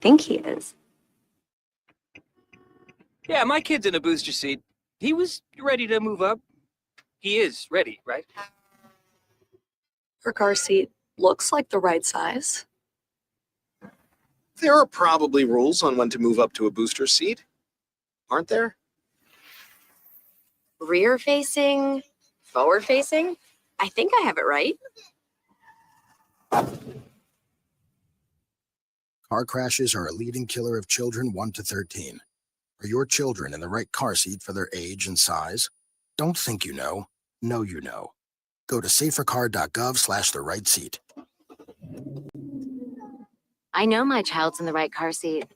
think he is. Yeah, my kid's in a booster seat. He was ready to move up. He is ready, right? Her car seat looks like the right size. There are probably rules on when to move up to a booster seat, aren't there? Rear facing, forward facing. I think I have it right. Car crashes are a leading killer of children 1 to 13. Are your children in the right car seat for their age and size? Don't think you know you know. Go to safercar.gov/the right seat. I know my child's in the right car seat,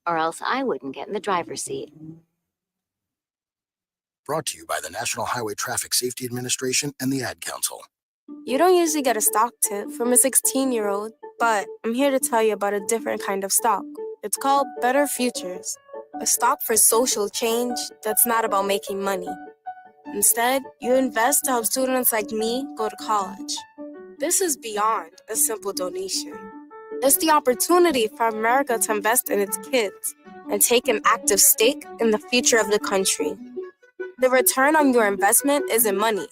or else I wouldn't get in the driver's seat. Brought to you by the National Highway Traffic Safety Administration and the Ad Council. You don't usually get a stock tip from a 16-year-old, but I'm here to tell you about a different kind of stock. It's called Better Futures, a stock for social change that's not about making money. Instead, you invest to help students like me go to college. This is beyond a simple donation. It's the opportunity for America to invest in its kids and take an active stake in the future of the country. The return on your investment isn't money.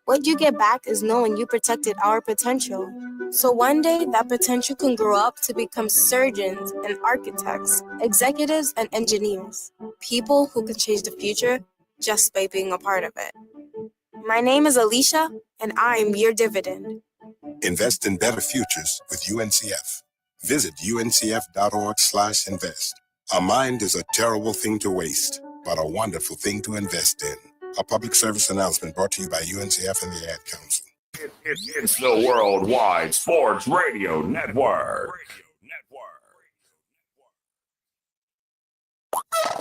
What you get back is knowing you protected our potential. So one day, that potential can grow up to become surgeons and architects, executives and engineers, people who can change the future just by being a part of it. My name is Alicia, and I'm your dividend. Invest in better futures with UNCF. Visit uncf.org/invest. A mind is a terrible thing to waste, but a wonderful thing to invest in. A public service announcement brought to you by UNCF and the Ad Council. It's the Worldwide Sports Radio Network.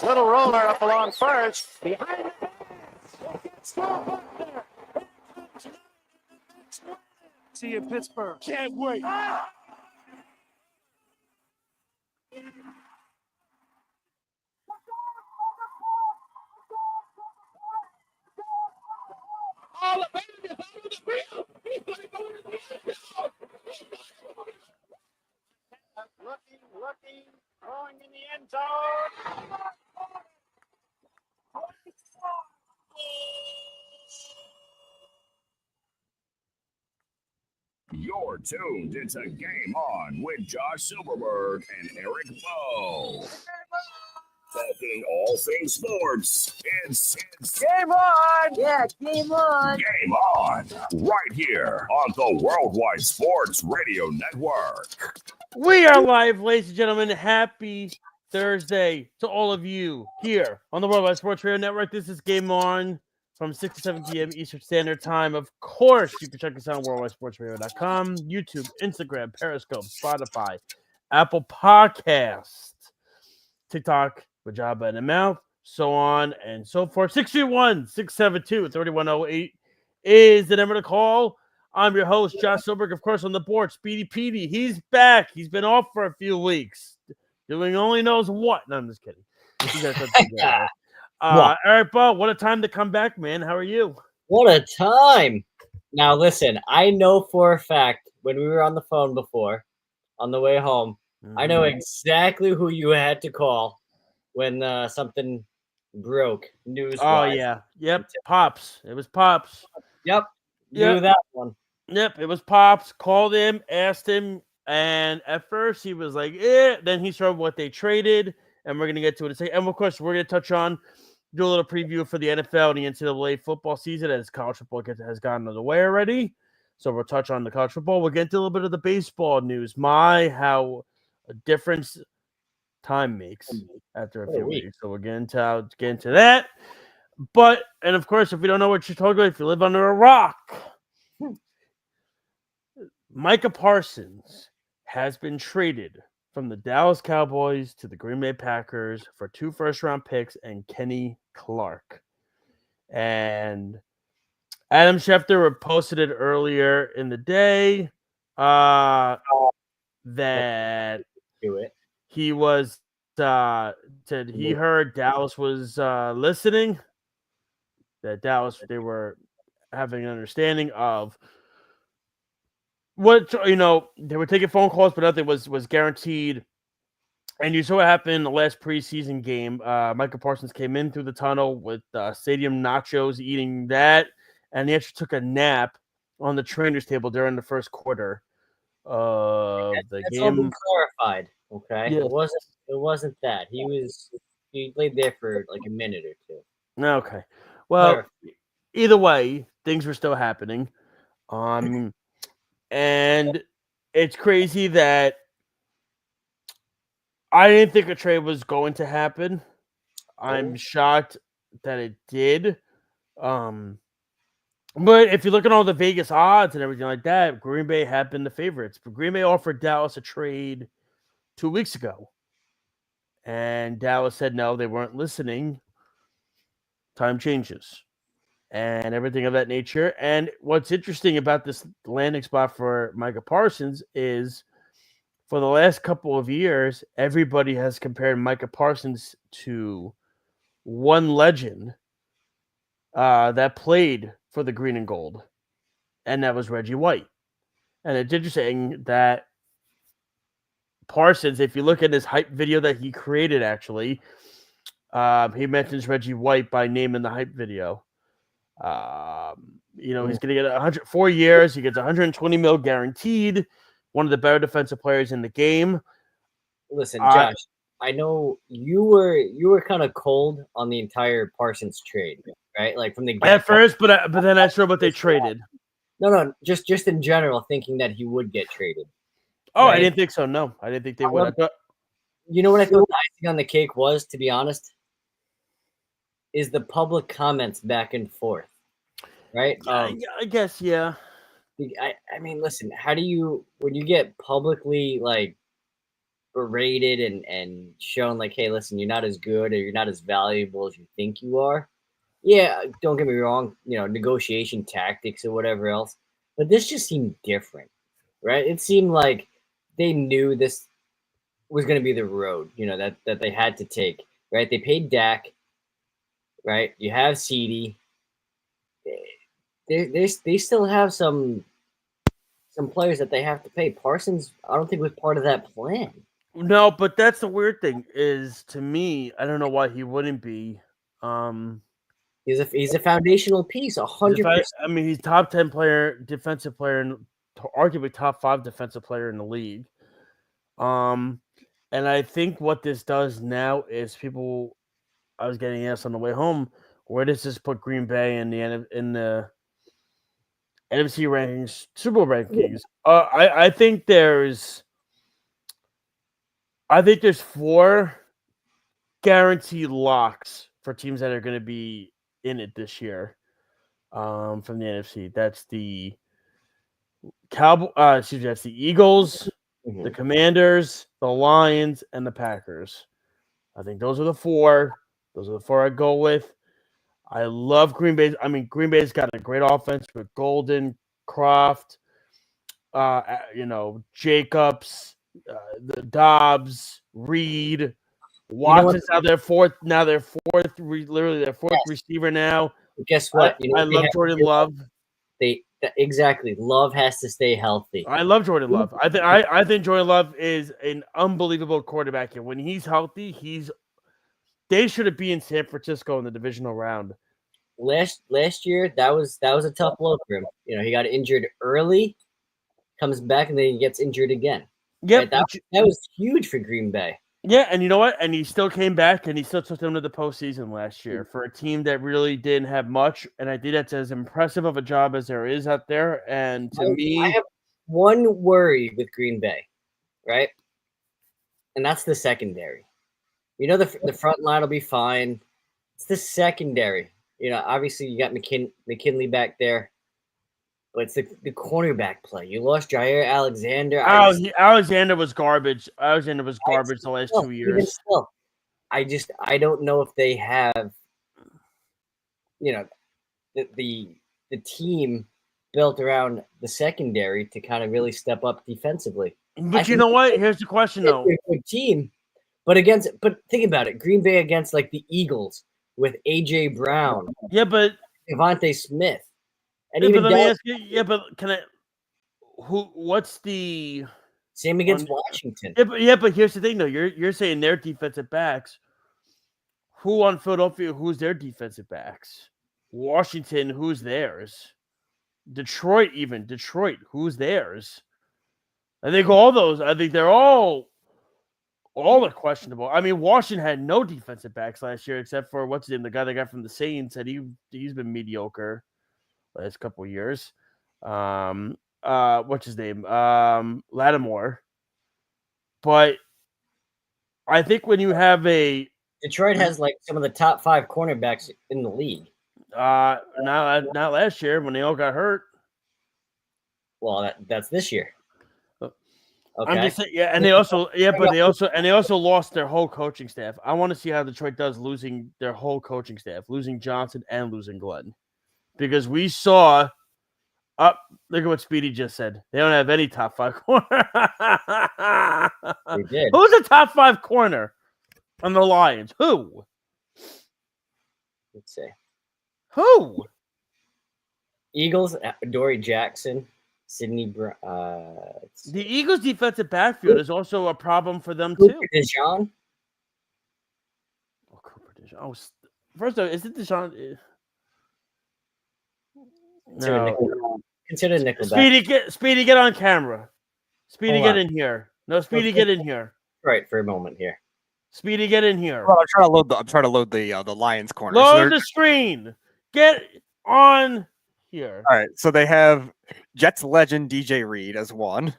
Little roller up along first. Behind the See you in Pittsburgh. Can't wait. All the babies out of the field. Looking, throwing in the end zone. You're tuned into Game On with Josh Silverberg and Eric Bowe. Talking all things sports. It's Game on! Yeah, game on! Game On, right here on the Worldwide Sports Radio Network. We are live, ladies and gentlemen. Happy Thursday to all of you here on the Worldwide Sports Radio Network. This is Game On from 6 to 7 p.m. Eastern Standard Time. Of course, you can check us out on worldwidesportsradio.com, YouTube, Instagram, Periscope, Spotify, Apple Podcasts, TikTok, Jabba in the mouth, so on and so forth. 631-672-3108 is the number to call. I'm your host, Josh Silberg, of course, on the board. Speedy Petey, he's back. He's been off for a few weeks, doing only knows what. No, I'm just kidding. Eric Bowe, what a time to come back, man. How are you? What a time. Now, listen, I know for a fact when we were on the phone before, on the way home, I know exactly who you had to call when something broke news. Oh, yeah. Yep. Pops. It was Pops. Yep. Knew that one. Yep. It was Pops. Called him, asked him, and at first he was like, eh. Then he showed what they traded, and we're going to get to it. And of course, we're going to touch on, do a little preview for the NFL and the NCAA football season as college football has gotten underway already. So we'll touch on the college football. We'll get into a little bit of the baseball news. How a difference time makes after a few weeks. So we'll get into that. But, and of course, if you don't know what you're talking about, if you live under a rock, Micah Parsons has been traded from the Dallas Cowboys to the Green Bay Packers for 2 first-round picks and Kenny Clark. And Adam Schefter posted it earlier in the day that he was said he heard Dallas was listening, that Dallas, they were having an understanding of what, they were taking phone calls, but nothing was guaranteed And you saw what happened in the last preseason game. Micah Parsons came in through the tunnel with stadium nachos, eating that, and he actually took a nap on the trainer's table during the first quarter of the That's all been game. clarified. Okay, Yeah. it wasn't that he played there for like a minute or two. Okay. Well, either way, things were still happening. And it's crazy that I didn't think a trade was going to happen. I'm shocked that it did. But if you look at all the Vegas odds and everything like that, Green Bay had been the favorites. But Green Bay offered Dallas a trade 2 weeks ago. And Dallas said no, they weren't listening. Time changes. And everything of that nature. And what's interesting about this landing spot for Micah Parsons is for the last couple of years, everybody has compared Micah Parsons to one legend that played for the green and gold, and that was Reggie White. And it's interesting that Parsons, if you look at his hype video that he created, actually, he mentions Reggie White by name in the hype video. He's going to get 104 years. He gets 120 mil guaranteed. One of the better defensive players in the game. Listen, Josh, I know you were kind of cold on the entire Parsons trade, right? Like from the at first, but then I saw what they traded. No, just in general, thinking that he would get traded. Oh, right? I didn't think so. No, I didn't think they would. You know what I thought the icing on the cake was, to be honest, is the public comments back and forth, right? I guess, yeah. I mean, listen, how do you, when you get publicly like berated and shown like, hey, listen, you're not as good or you're not as valuable as you think you are. Yeah, don't get me wrong, negotiation tactics or whatever else, but this just seemed different, right? It seemed like they knew this was going to be the road, that they had to take, right? They paid Dak, right? You have CD. They still have some players that they have to pay. Parsons, I don't think was part of that plan. No, but that's the weird thing is, to me, I don't know why he wouldn't be. He's a foundational piece, 100%. I mean, he's top 10 defensive player, and arguably top 5 defensive player in the league. And I think what this does now is people. I was getting asked on the way home, where does this put Green Bay in the NFC rankings, Super Bowl rankings? I think there's 4 guaranteed locks for teams that are going to be in it this year from the NFC. That's the that's the Eagles, the Commanders, the Lions, and the Packers. I think those are the 4. Those are the 4 I go with. I love Green Bay. I mean, Green Bay's got a great offense with Golden, Croft, Jacobs, the Dobbs, Reed, Watson's now their fourth. Literally their fourth receiver now. Guess what? I love Jordan Love. Exactly. Love has to stay healthy. I love Jordan Love. I think Jordan Love is an unbelievable quarterback, and when he's healthy, they should have been in San Francisco in the divisional round. Last year, that was a tough blow for him. He got injured early, comes back, and then he gets injured again. Yeah, right? That was huge for Green Bay. Yeah, and you know what? And he still came back, and he still took them to the postseason last year for a team that really didn't have much. And I think that's as impressive of a job as there is out there. And to me, I have one worry with Green Bay, right? And that's the secondary. The front line will be fine. It's the secondary. Obviously you got McKinley back there, but it's the cornerback play. You lost Jair Alexander. Alexander was garbage. Alexander was garbage the last 2 years. Even still, I don't know if they have, the team built around the secondary to kind of really step up defensively. But you know what? Here's the question, though. Good team. But think about it. Green Bay against like the Eagles with AJ Brown. Yeah, but Devontae Smith. And yeah, even but let me ask you, but can I? What's the Same against Washington. Yeah, but here's the thing, though. You're saying their defensive backs. Who on Philadelphia? Who's their defensive backs? Washington. Who's theirs? Detroit. Who's theirs? I think all those. I think they're all are questionable. I mean, Washington had no defensive backs last year except for what's his name, the guy they got from the Saints. And he's been mediocre last couple of years. What's his name? Lattimore. But I think when you have Detroit has like some of the top 5 cornerbacks in the league. Not last year when they all got hurt. Well, that's this year. Okay. I'm just saying, yeah, and they also lost their whole coaching staff. I want to see how Detroit does losing their whole coaching staff, losing Johnson and losing Glenn, because we saw. Look at what Speedy just said. They don't have any top 5 corner. They did. Who's the top 5 corner on the Lions? Who? Let's see. Who? Eagles, Dory Jackson, Sidney. The Eagles' defensive backfield is also a problem for them too. Cooper DeJean. Oh, Cooper DeJean. Oh, first of all, is it DeJean? No. Consider Nickelback. Speedy, get on camera. Speedy, get in here. No, Speedy, get in here. Right for a moment here. Speedy, get in here. Well, I'm trying to load the Lions corner. Load the screen. Get on here. All right, so they have Jets legend DJ Reed as one,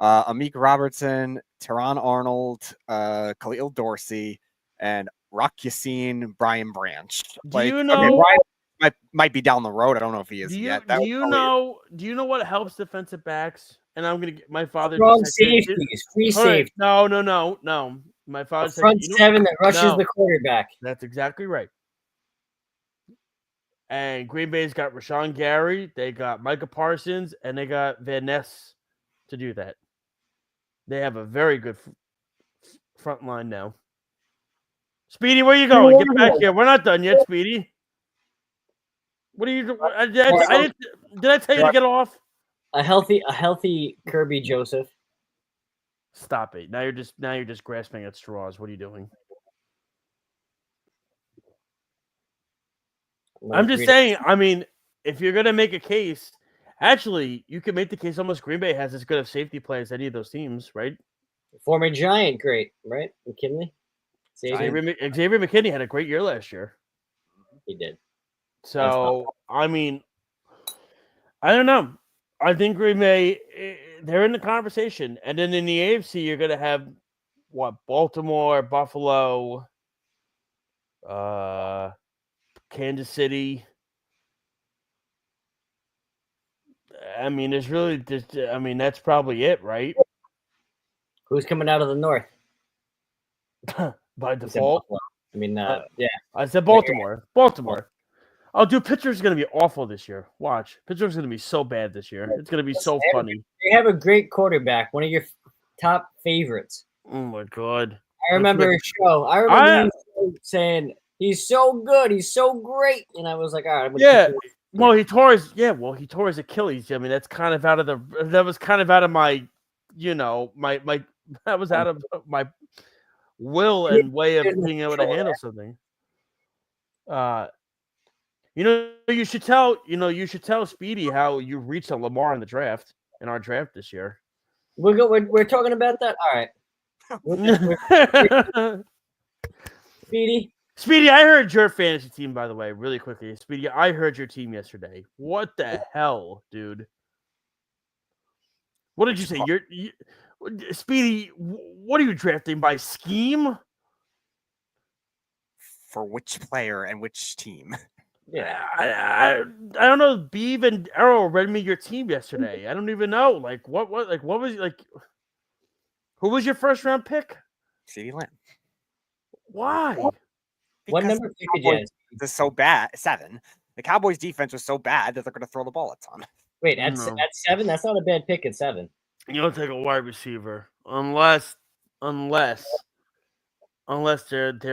Amik Robertson, Teron Arnold, Khalil Dorsey, and Rock Yassin, Brian Branch. Do you know? Might be down the road. I don't know if he is yet. Do you know what helps defensive backs? And I'm gonna get my father. Strong safeties, free safety. No. My father said front 7 that rushes the quarterback. That's exactly right. And Green Bay's got Rashawn Gary, they got Micah Parsons, and they got Van Ness to do that. They have a very good front line now. Speedy, where you going? Get back here. We're not done yet, Speedy. What are you doing? Did I tell you to get off? A healthy Kirby Joseph. Stop it. Now you're just grasping at straws. What are you doing? I'm just saying, I mean, if you're going to make a case, actually, you can make the case almost Green Bay has as good of safety play as any of those teams, right? Former Giant, great, right? McKinley? Xavier McKinney had a great year last year. He did. So, I mean, I don't know. I think Green Bay, they're in the conversation. And then in the AFC, you're going to have, Baltimore, Buffalo, Kansas City. I mean, that's probably it, right? Who's coming out of the North? By default. I mean, yeah. I said Baltimore. Baltimore. Oh, dude, Pittsburgh's going to be awful this year. Watch. Pittsburgh's going to be so bad this year. It's going to be so funny. They have a great quarterback, one of your top favorites. Oh, my God. I remember a show. I remember you saying, he's so good. He's so great. And I was like, all right. Well, he tore his Achilles. I mean, that's kind of out of my, that was out of my will and way of being able to handle something. You should tell Speedy how you reached on Lamar in our draft this year. We're talking about that. All right. Speedy, I heard your fantasy team, by the way, really quickly. Speedy, I heard your team yesterday. What the hell, dude? What did you say? Speedy, what are you drafting by scheme? For which player and which team? Yeah, I don't know. Beeve and Arrow read me your team yesterday. I don't even know. Like what was like? Who was your first round pick? CeeDee Lamb. Why? What number pick did you? This is so bad. 7. The Cowboys defense was so bad that they're going to throw the ball a ton. Wait, at 7? That's not a bad pick at 7. You don't take a wide receiver unless they're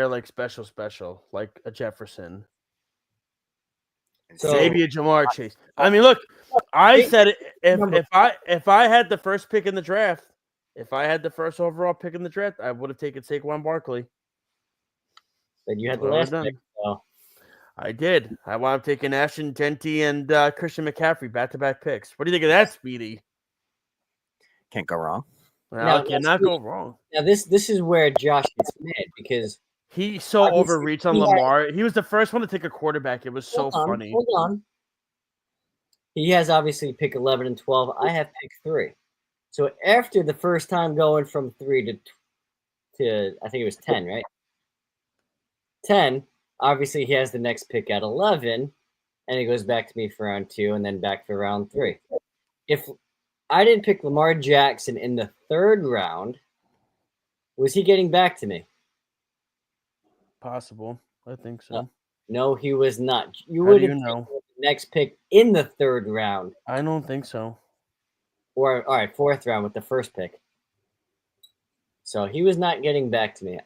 like special, like a Jefferson. So, maybe a Jamar Chase. I mean, look, I said it, if I had the first pick in the draft, If I had the first overall pick in the draft, I would have taken Saquon Barkley. Then you had the Well last done. pick. So. I did. I wound up taking Ashton Denty and Christian McCaffrey back-to-back picks. What do you think of that, Speedy? Can't go wrong. Well, cannot go wrong. Now this is where Josh gets mad because he so overreached on Lamar. He was the first one to take a quarterback. It was so funny. Hold on. He has obviously pick 11 and 12. I have pick 3. So after the first time going from 3 to I think it was 10, right? 10. Obviously, he has the next pick at 11, and it goes back to me for round 2 and then back for round 3. If I didn't pick Lamar Jackson in the 3rd round, was he getting back to me? Possible. I think so. No, he was not. You How would do have you know? the next pick in the 3rd round. I don't think so. Or, all right, 4th round with the first pick. So he was not getting back to me.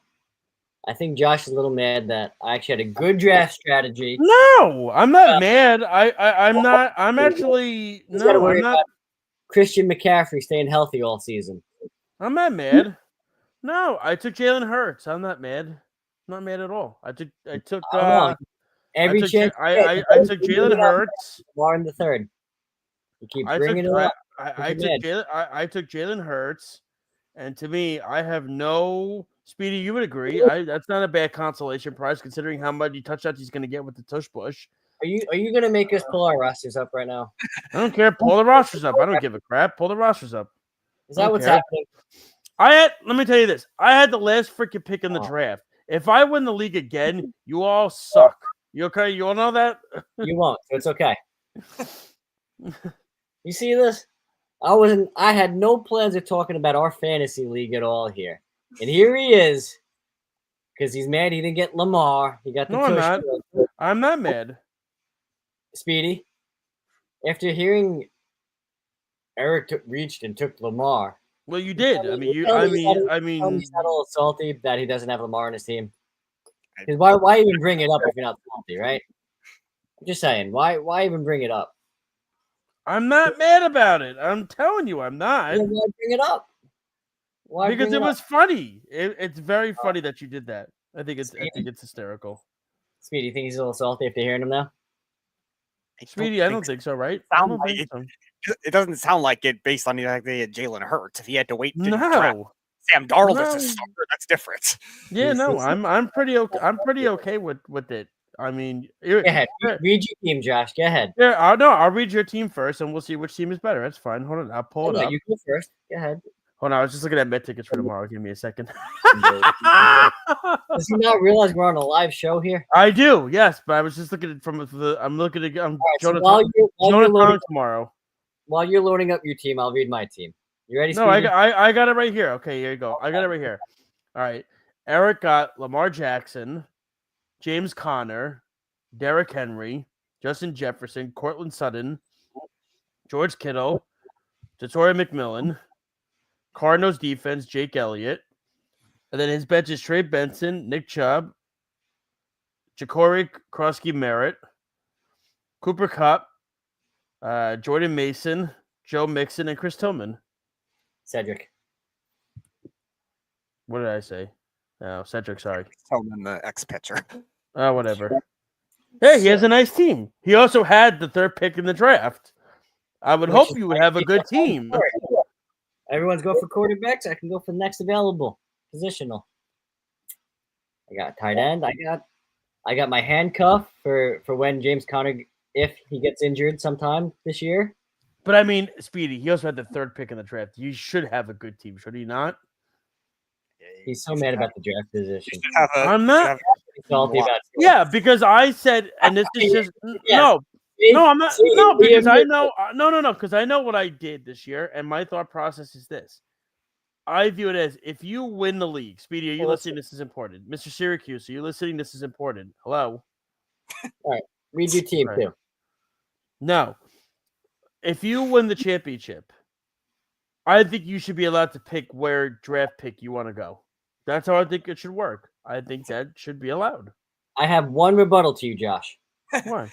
I think Josh is a little mad that I actually had a good draft strategy. No, I'm not mad. I'm not. I'm actually no. I'm not. Christian McCaffrey staying healthy all season. I'm not mad. No, I took Jalen Hurts. I'm not mad. Not mad at all. I took. Every chance. I took Jalen Hurts. More in the 3rd. You keep bringing it up. I took Jalen Hurts, and to me, I have no. Speedy, you would agree. That's not a bad consolation prize considering how many touchdowns he's going to get with the tush push. Are you going to make us pull our rosters up right now? I don't care. Pull the rosters up. I don't give a crap. Pull the rosters up. Is that what's happening? Let me tell you this. I had the last freaking pick in the draft. If I win the league again, you all suck. You okay? You all know that? You won't, so it's okay. You see this? I had no plans of talking about our fantasy league at all here. And here he is, because he's mad he didn't get Lamar. He got the I'm not. I'm not mad. Speedy, after hearing Eric reached and took Lamar. Well, you did. I mean, he's not a little salty that he doesn't have Lamar on his team. Because why even bring it up if you're not salty, right? I'm just saying, why even bring it up? I'm not mad about it. I'm telling you, I'm not. Why bring it up? Why? Because it was funny. It's very funny that you did that. I think it's hysterical. Speedy, you think he's a little salty after hearing him now? Speedy, I don't think so, right? It doesn't sound like it based on the fact that he had Jalen Hurts. If he had to wait to draft No. Sam Darnold as a starter, that's different. Yeah, no, I'm pretty okay. I'm pretty okay with it. I mean, go ahead. Read your team, Josh. Go ahead. Yeah, I'll read your team first, and we'll see which team is better. That's fine. Hold on, I'll pull it up. You go first. Go ahead. Hold on, I was just looking at Met tickets for tomorrow. Give me a second. Does he not realize we're on a live show here? I do, yes, but I was just looking at I'm looking at Jonah tomorrow. While you're loading up your team, I'll read my team. You ready? No, I got it right here. Okay, here you go. I got it right here. All right. Eric got Lamar Jackson, James Conner, Derrick Henry, Justin Jefferson, Cortland Sutton, George Kittle, Tatori McMillan, Cardinals defense, Jake Elliott. And then his bench is Trey Benson, Nick Chubb, Ja'Cory Krosky-Merritt, Cooper Kupp, Jordan Mason, Joe Mixon, and Chris Tillman. Cedric. What did I say? Oh, Cedric, sorry. Tillman, the ex-pitcher. Oh, whatever. Hey, he has a nice team. He also had the 3rd pick in the draft. I would hope you would have a good team. Everyone's going for quarterbacks. I can go for the next available positional. I got tight end. I got my handcuff for when James Conner, if he gets injured sometime this year. But I mean, Speedy, he also had the 3rd pick in the draft. You should have a good team, should he not? He's so mad about the draft position. I'm not salty about it. Yeah, because I said, and this is just no, I'm not. No, because I know. No, because I know what I did this year, and my thought process is this: I view it as if you win the league. Speedy, are you listening? This is important, Mr. Syracuse. Are you listening? This is important. Hello. All right, read your team too. No, if you win the championship, I think you should be allowed to pick where draft pick you want to go. That's how I think it should work. I think that should be allowed. I have one rebuttal to you, Josh. Why?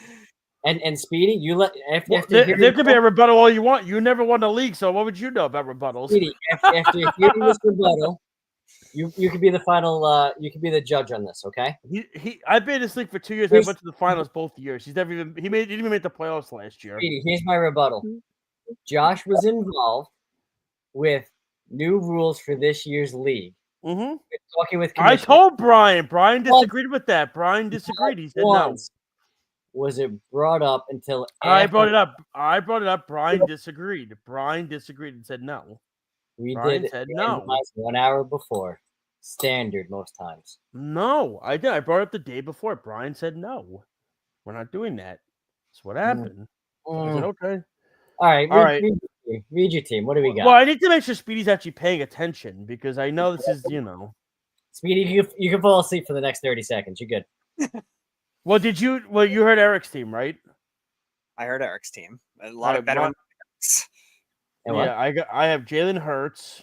And Speedy, you let Well, there could be a rebuttal all you want. You never won the league, so what would you know about rebuttals? Speedy, after hearing this rebuttal, you could be the final. You could be the judge on this. Okay. I've been in this league for 2 years. I went to the finals both years. He didn't even make the playoffs last year. Speedy, here's my rebuttal. Josh was involved with new rules for this year's league. Mm-hmm. Talking with I told Brian. Brian disagreed with that. Brian disagreed. He said no. Was it brought up until I brought it up? Brian disagreed. Brian disagreed and said no. Brian said no. 1 hour before. Standard most times. No, I did. I brought it up the day before. Brian said no. We're not doing that. That's what happened. So I said okay. All right. All right. Read your team. What do we got? Well, I need to make sure Speedy's actually paying attention because I know this is, Speedy, you can fall asleep for the next 30 seconds. You're good. Well, you heard Eric's team, right? I heard Eric's team. A lot of better. I have Jalen Hurts,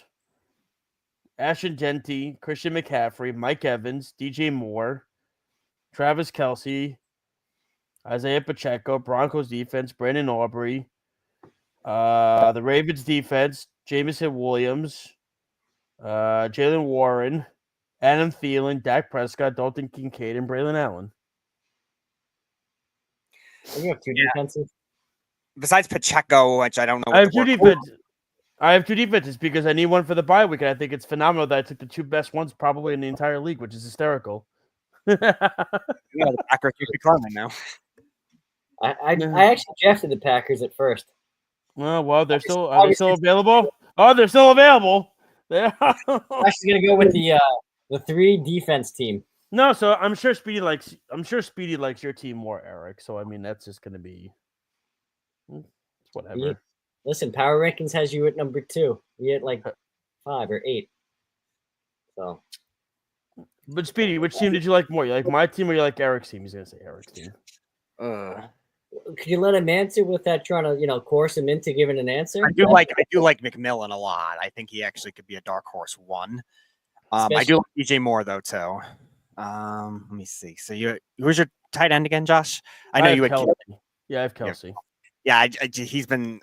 Ashton Genty, Christian McCaffrey, Mike Evans, DJ Moore, Travis Kelce, Isaiah Pacheco, Broncos defense, Brandon Aubrey, the Ravens defense, Jameson Williams, Jalen Warren, Adam Thielen, Dak Prescott, Dalton Kincaid, and Braylon Allen. You have two defenses? Besides Pacheco, which I don't know. I have two defenses. I have two defenses because I need one for the bye week, and I think it's phenomenal that I took the two best ones probably in the entire league, which is hysterical. The Packers should be climbing now. I actually drafted the Packers at first. Oh, well, are they still available? Oh, they're still available. I'm actually gonna go with the 3 defense team. No, so I'm sure Speedy likes your team more, Eric. So I mean that's just gonna be whatever. Listen, Power Rankings has you at number 2. We at like 5 or 8. So, but Speedy, which team did you like more? You like my team or you like Eric's team? He's gonna say Eric's team. Could you let him answer without trying to, coerce him into giving an answer? I do like McMillan a lot. I think he actually could be a dark horse 1. I do like DJ Moore though too. Let me see. So who's your tight end again, Josh? I know you had Kelce. Yeah, I have Kelce. Yeah, he's been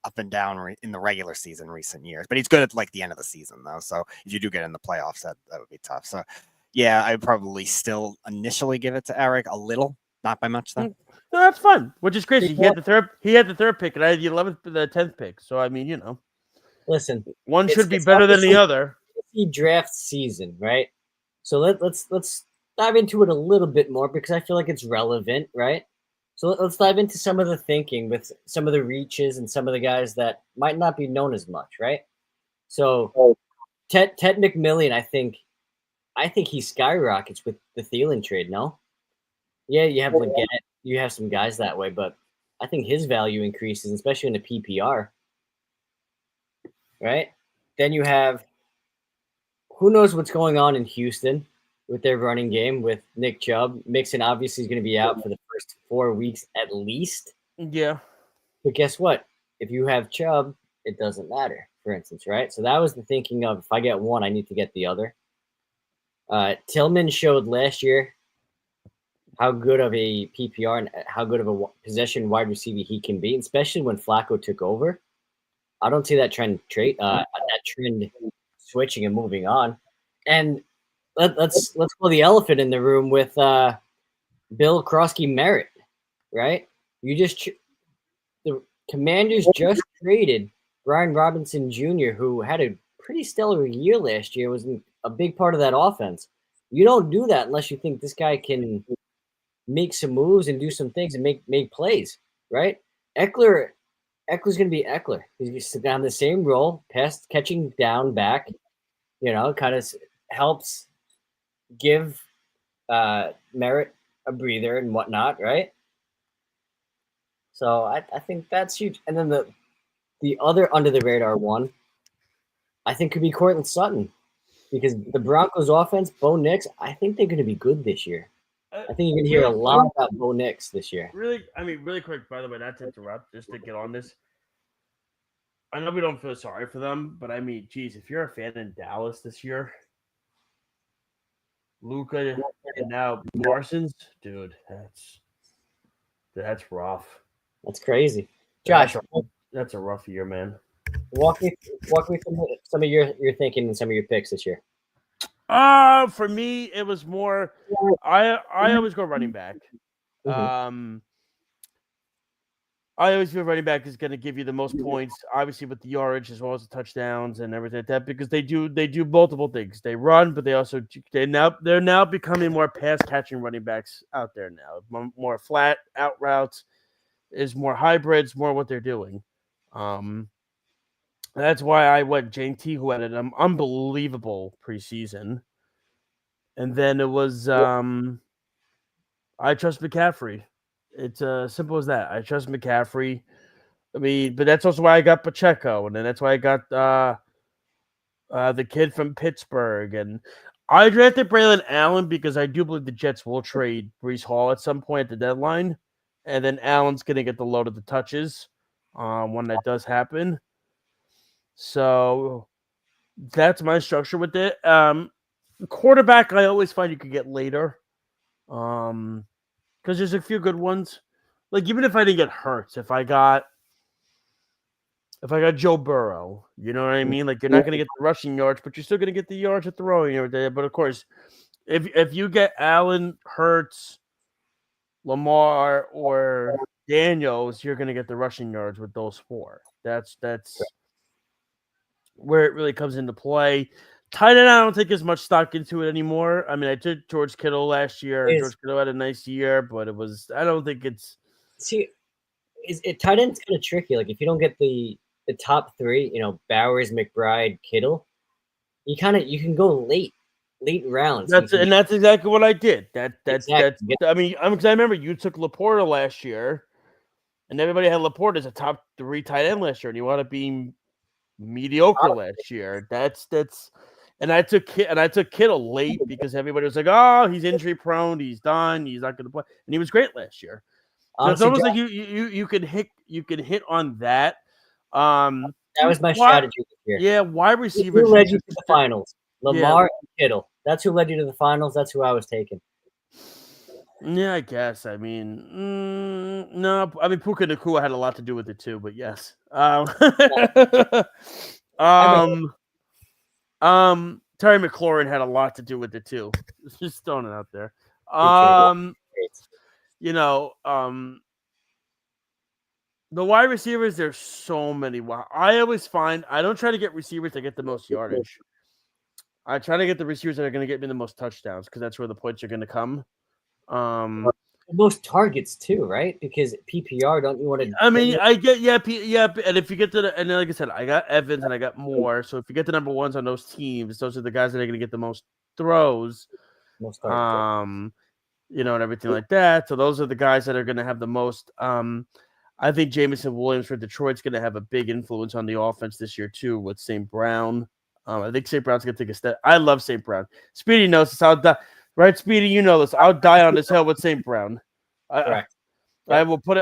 up and down in the regular season recent years, but he's good at like the end of the season though. So if you do get in the playoffs, that would be tough. So yeah, I'd probably still initially give it to Eric a little, not by much though. No, that's fun. Which is crazy. He had the third pick, and I had the 11th, the 10th pick. So I mean, listen, one should be better than the other. Draft season, right? So let's dive into it a little bit more because I feel like it's relevant, right? So let's dive into some of the thinking with some of the reaches and some of the guys that might not be known as much, right? So Ted McMillan, I think he skyrockets with the Thielen trade. No, yeah, you have Leggett, you have some guys that way, but I think his value increases, especially in the PPR, right? Then you have who knows what's going on in Houston with their running game with Nick Chubb. Mixon obviously is going to be out for the first 4 weeks at least. Yeah. But guess what? If you have Chubb, it doesn't matter, for instance, right? So that was the thinking of if I get one, I need to get the other. Tillman showed last year how good of a PPR and how good of a possession wide receiver he can be, especially when Flacco took over. I don't see that trend switching and moving on. And let's pull the elephant in the room with Bill Krosky Merritt, right? The Commanders just traded Brian Robinson Jr., who had a pretty stellar year last year, was a big part of that offense. You don't do that unless you think this guy can make some moves and do some things and make plays, right? Eckler's going to be Eckler. He's on the same role, pass catching down back, kind of helps give Merritt a breather and whatnot, right? So I think that's huge. And then the other under the radar one, I think could be Courtland Sutton, because the Broncos offense, Bo Nix, I think they're going to be good this year. I think you're going to hear a lot about Bo Nix this year. Really quick, by the way, not to interrupt, just to get on this. I know we don't feel sorry for them, but I mean, geez, if you're a fan in Dallas this year, Luka and now Parsons, dude, That's rough. That's crazy. Josh, That's a rough year, man. walk me through some of your thinking and some of your picks this year. For me, it was more. I always go running back. I always feel running back is going to give you the most points, obviously with the yardage as well as the touchdowns and everything like that, because they do multiple things. They run, but they're now becoming more pass catching running backs out there now. More flat out routes, is more hybrids, more what they're doing. That's why I went JT, who had an unbelievable preseason, and then it was I trust McCaffrey. It's simple as that. I trust McCaffrey. I mean, but that's also why I got Pacheco, and then that's why I got the kid from Pittsburgh. And I drafted Braylon Allen because I do believe the Jets will trade Breece Hall at some point at the deadline, and then Allen's going to get the load of the touches when that does happen. So that's my structure with it. Quarterback, I always find you could get later. Because there's a few good ones. Like, even if I didn't get Hurts, if I got Joe Burrow, you know what I mean? Like, you're not going to get the rushing yards, but you're still going to get the yards of throwing over there. But of course, if you get Allen, Hurts, Lamar, or Daniels, you're going to get the rushing yards with those four. That's where it really comes into play. Tight end, I don't take as much stock into it anymore. I mean, I took George Kittle last year. George Kittle had a nice year, but I don't think it's. See, tight end's kind of tricky. Like, if you don't get the top three, Bowers, McBride, Kittle, you can go late rounds. That's exactly what I did. That's. I mean, because I remember you took Laporta last year, and everybody had Laporta as a top 3 tight end last year, and you want to be mediocre last year. That's. And I took Kittle late because everybody was like, "Oh, he's injury prone. He's done. He's not going to play." And he was great last year. So it's almost like you can hit on that. That was my strategy this year. Yeah, wide receivers. Who led you to the finals? Lamar and Kittle. That's who led you to the finals. That's who I was taking. Yeah, I guess. I mean, no. I mean, Puka Nacua had a lot to do with it too. But yes. Terry McLaurin had a lot to do with it too. Just throwing it out there. The wide receivers, there's so many. I always find I don't try to get receivers that get the most yardage. I try to get the receivers that are going to get me the most touchdowns because that's where the points are going to come. Most targets too, right? Because PPR, don't you want to? I mean, I get and if you get to and like I said, I got Evans and I got Moore. So if you get the number ones on those teams, those are the guys that are going to get the most throws, and everything like that. So those are the guys that are going to have the most. I think Jameson Williams for Detroit's going to have a big influence on the offense this year too with St. Brown. I think St. Brown's going to take a step. I love St. Brown. Speedy knows this. I'll die. Right, Speedy, you know this. I'll die on this hill with St. Brown. Correct. I will put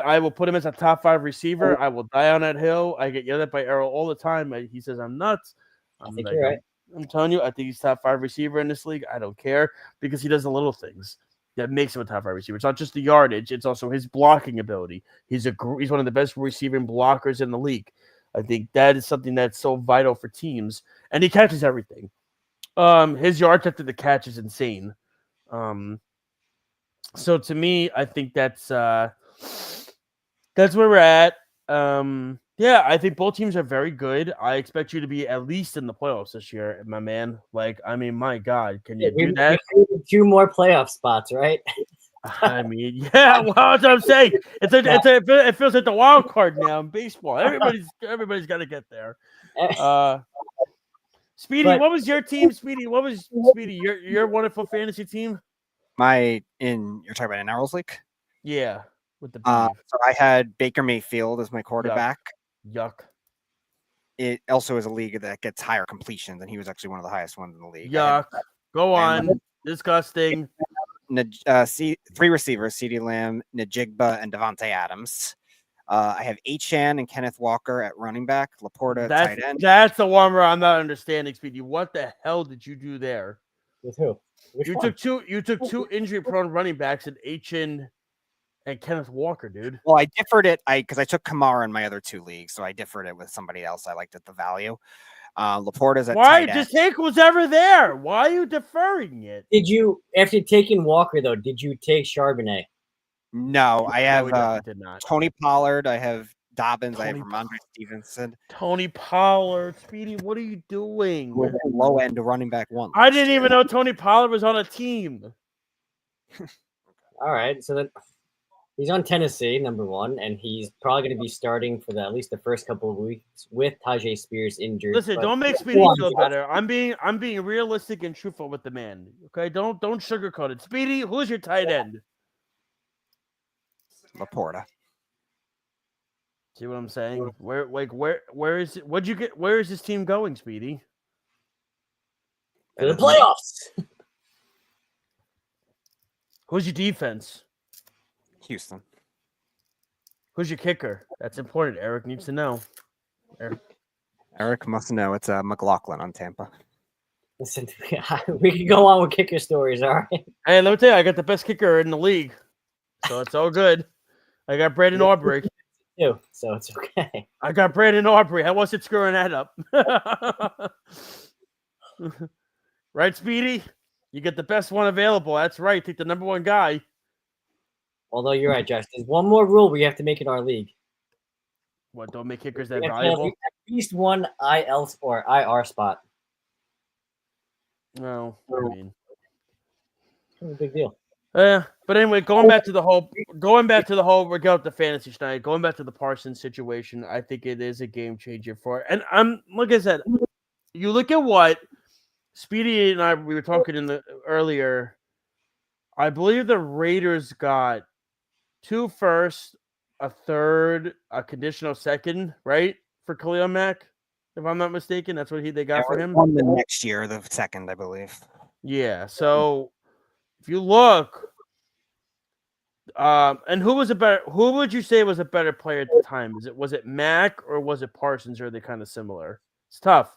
him as a top 5 receiver. I will die on that hill. I get yelled at by Errol all the time. He says I'm nuts. I think you're right. I'm telling you, I think he's top 5 receiver in this league. I don't care because he does the little things that makes him a top 5 receiver. It's not just the yardage; it's also his blocking ability. He's one of the best receiving blockers in the league. I think that is something that's so vital for teams, and he catches everything. His yards after the catch is insane. So to me, I think that's where we're at. I think both teams are very good. I expect you to be at least in the playoffs this year, my man. Like, I mean, my God, can you do that? 2 more playoff spots, right? I mean, yeah. Well, that's what I'm saying. It feels like the wild card now in baseball. Everybody's got to get there. Speedy, what was your team? Speedy, what was your wonderful fantasy team? You're talking about an Arrows League? Yeah, with the so I had Baker Mayfield as my quarterback. Yuck. It also is a league that gets higher completions, and he was actually one of the highest ones in the league. Yuck. Go on. Disgusting. 3 receivers: CeeDee Lamb, 𝐦𝐫𝐫, and Devontae Adams. I have 𝐻 and Kenneth Walker at running back, Laporta at tight end. That's the one where I'm not understanding, Speedy. What the hell did you do there? With who? You took two injury-prone running backs in 𝐻 And Kenneth Walker, dude. Well, I differed it because I took Kamara in my other 2 leagues, so I differed it with somebody else. I liked it the value. Laporta's at Why? tight Just end. take who's ever there. Why are you deferring it? Did you, after taking Walker though, did you take Charbonnet? No, I have did not. Tony Pollard. I have Dobbins. I have Tony Ramondre Stevenson. Tony Pollard, Speedy, what are you doing? With a low end running back 1. I didn't even know Tony Pollard was on a team. All right, so then he's on Tennessee, number 1, and he's probably going to be starting for at least the first couple of weeks with Tajay Spears injured. Listen, but- don't make Speedy feel better. I'm being realistic and truthful with the man. Okay, don't sugarcoat it. Speedy, who's your tight end? Laporta. See what I'm saying? Where is it? What'd you get? Where is this team going, Speedy? To the playoffs. Who's your defense? Houston. Who's your kicker? That's important. Eric needs to know. Eric must know it's McLaughlin on Tampa. Listen, we can go on with kicker stories, all right? Hey, let me tell you, I got the best kicker in the league, so it's all good. I got Brandon Aubrey. Too, so it's okay. I got Brandon Aubrey. How was it screwing that up? Right, Speedy? You get the best one available. That's right. Take the number 1 guy. Although you're right, Josh. There's one more rule we have to make in our league. What, don't make kickers that We have to have valuable? at least one IL or IR spot. No, I mean, It's a big deal. but anyway, going back to the whole, we're going to fantasy tonight. Going back to the Parsons situation, I think it is a game changer for it. And like I said, you look at what Speedy and I we were talking in the earlier. I believe the Raiders got 2 firsts, a third, a conditional second, right, for Khalil Mack, if I'm not mistaken. That's what they got for him. On the next year, the second, I believe. Yeah. So if you look, and who would you say was a better player at the time? Was it Mack or was it Parsons? Or are they kind of similar? It's tough.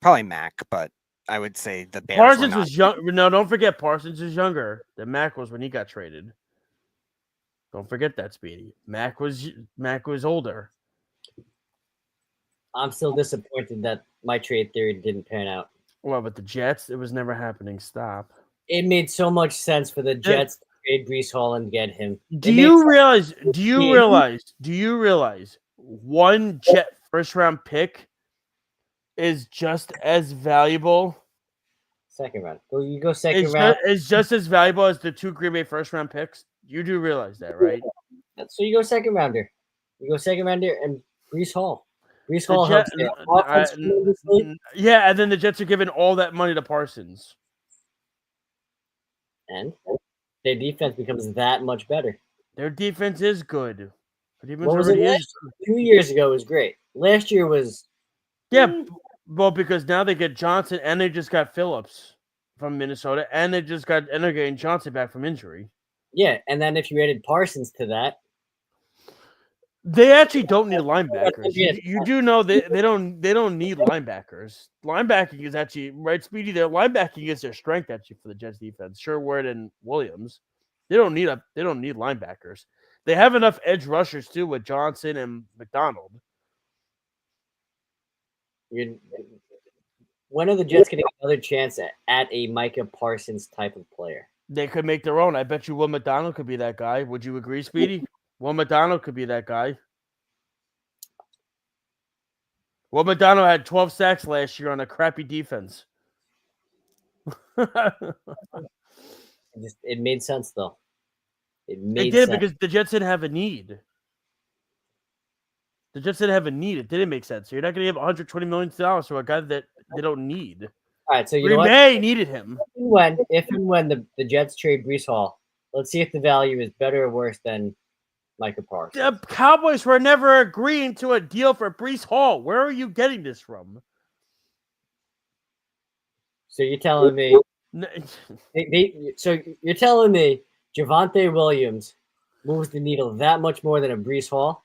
Probably Mac, but I would say the Bears Parsons were was young. No, don't forget Parsons is younger than Mack was when he got traded. Don't forget that, Speedy. Mack was older. I'm still disappointed that my trade theory didn't pan out. Well, with the Jets, it was never happening. Stop. It made so much sense for the Jets to trade Breece Hall and get him. Do you realize one Jet first round pick is just as valuable? Second round. You go second round. It's just as valuable as the 2 Green Bay first round picks. You do realize that, right? So you go second rounder. You go second rounder and Breece Hall. Breece Hall helps their offense tremendously. Yeah, and then the Jets are giving all that money to Parsons. And their defense becomes that much better. Their defense is good. Their defense What was it already last is. year? 2 years ago was great. Last year was Well, because now they get Johnson and they just got Phillips from Minnesota, and they're getting Johnson back from injury. yeah. And then if you added Parsons to that, They actually don't need linebackers. You do know they don't need linebackers. Linebacking is actually right, Speedy. Their linebacking is their strength actually for the Jets defense. Sherwood and Williams. They don't need linebackers. They have enough edge rushers too with Johnson and McDonald. when are the Jets getting another chance at a Micah Parsons type of player? They could make their own. I bet you Will McDonald could be that guy. Would you agree, Speedy? Will McDonald could be that guy. Will McDonald had 12 sacks last year on a crappy defense. It made sense, though. It They made did sense. because the Jets didn't have a need. The Jets didn't have a need. It didn't make sense. You're not going to give $120 million to a guy that they don't need. All right, so you Green know what? Bay needed him. If and when the Jets trade Breece Hall, let's see if the value is better or worse than Micah Parsons. The Cowboys were never agreeing to a deal for Breece Hall. Where are you getting this from? So you're telling me N- so you're telling me Javonte Williams moves the needle that much more than a Breece Hall?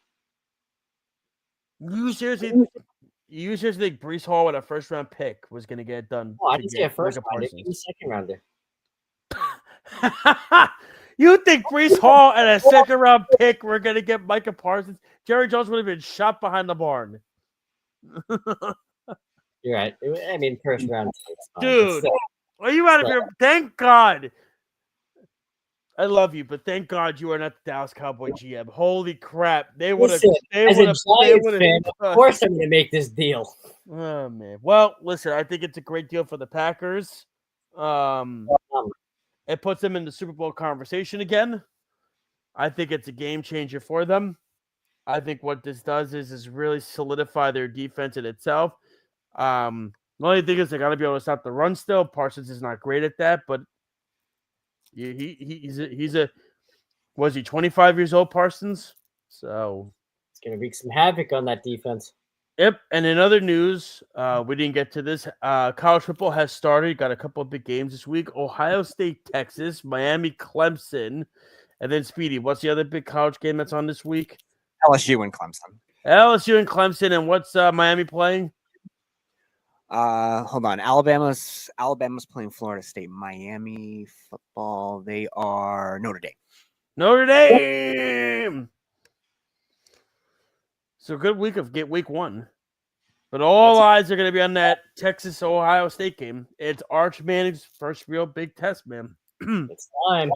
You seriously think Breece Hall with a first round pick was going to get it done? Oh, I to didn't say get a first Micah rounder, Parsons? maybe a second rounder. You think Brees Hall and a second-round pick we're going to get Micah Parsons? Jerry Jones would have been shot behind the barn. You're right. I mean, first round. Dude, are you out of here? Thank God. I love you, but thank God you are not the Dallas Cowboy GM. Holy crap. They would have. As a Giants fan, of course I'm going to make this deal. Oh, man. Well, listen, I think it's a great deal for the Packers. It puts them in the Super Bowl conversation again. I think it's a game changer for them. I think what this does is really solidify their defense in itself. The only thing is they got to be able to stop the run still. Parsons is not great at that, but he's a was he 25 years old, Parsons? So it's going to wreak some havoc on that defense. Yep. And in other news, we didn't get to this. College football has started. Got a couple of big games this week. Ohio State, Texas, Miami, Clemson, and then Speedy. What's the other big college game that's on this week? LSU and Clemson. LSU and Clemson. And what's Miami playing? Hold on. Alabama's playing Florida State. Miami football. They are Notre Dame. Notre Dame. So good week of week one. But all eyes are going to be on that Texas-Ohio State game. It's Arch Manning's first real big test, man. It's time.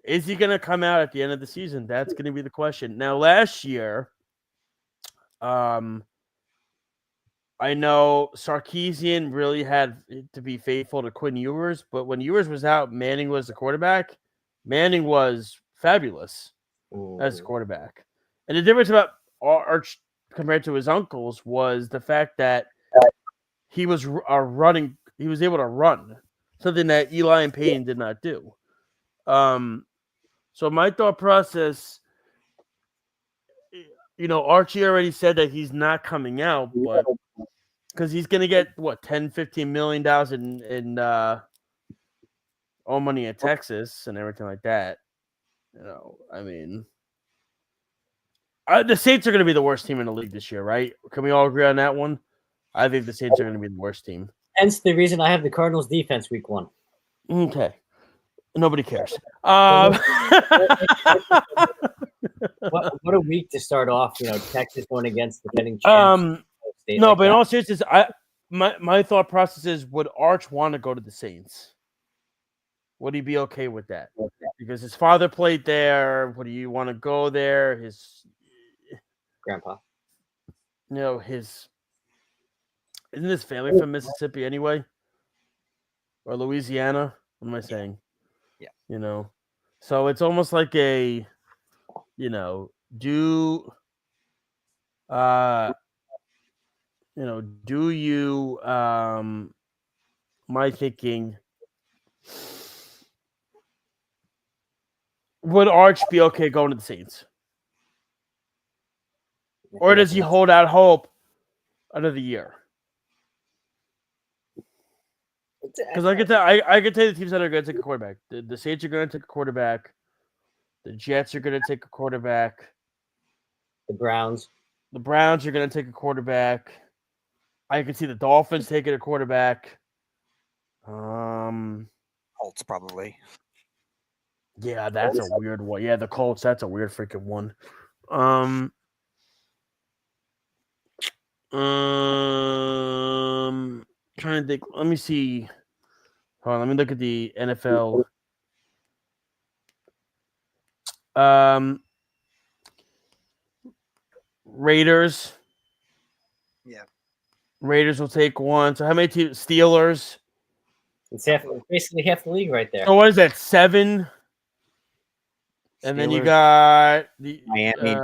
Is he going to come out at the end of the season? That's going to be the question. Now, last year, I know Sarkisian really had to be faithful to Quinn Ewers, but when Ewers was out, Manning was the quarterback. Manning was fabulous as a quarterback. And the difference about Arch compared to his uncles was the fact that he was running. He was able to run, something that Eli and Payton did not do. So my thought process, Archie already said that he's not coming out, but because he's going to get what $10-15 million in all money in Texas and everything like that. I mean. The Saints are going to be the worst team in the league this year, right? Can we all agree on that one? I think the Saints are going to be the worst team. Hence the reason I have the Cardinals defense week one. Okay. Nobody cares. What a week to start off, Texas going against the defending champs. No, but in all seriousness, my thought process is, would Arch want to go to the Saints? Would he be okay with that? Because his father played there. Would he want to go there? His grandpa. Isn't his family from Mississippi anyway? Or Louisiana? What am I saying? Yeah. So it's almost like do you my thinking, would Arch be okay going to the Saints? Or does he hold out hope another year? Because I can tell you the teams that are going to take a quarterback. The Saints are going to take a quarterback. The Jets are going to take a quarterback. The Browns are going to take a quarterback. I can see the Dolphins taking a quarterback. Colts probably. Yeah, that's a weird one. Yeah, the Colts, that's a weird freaking one. Trying to think. Let me see. Hold on, let me look at the NFL. Raiders. Yeah. Raiders will take one. So how many teams? Steelers. It's basically half the league right there. So what is that? 7? And then you got the Miami.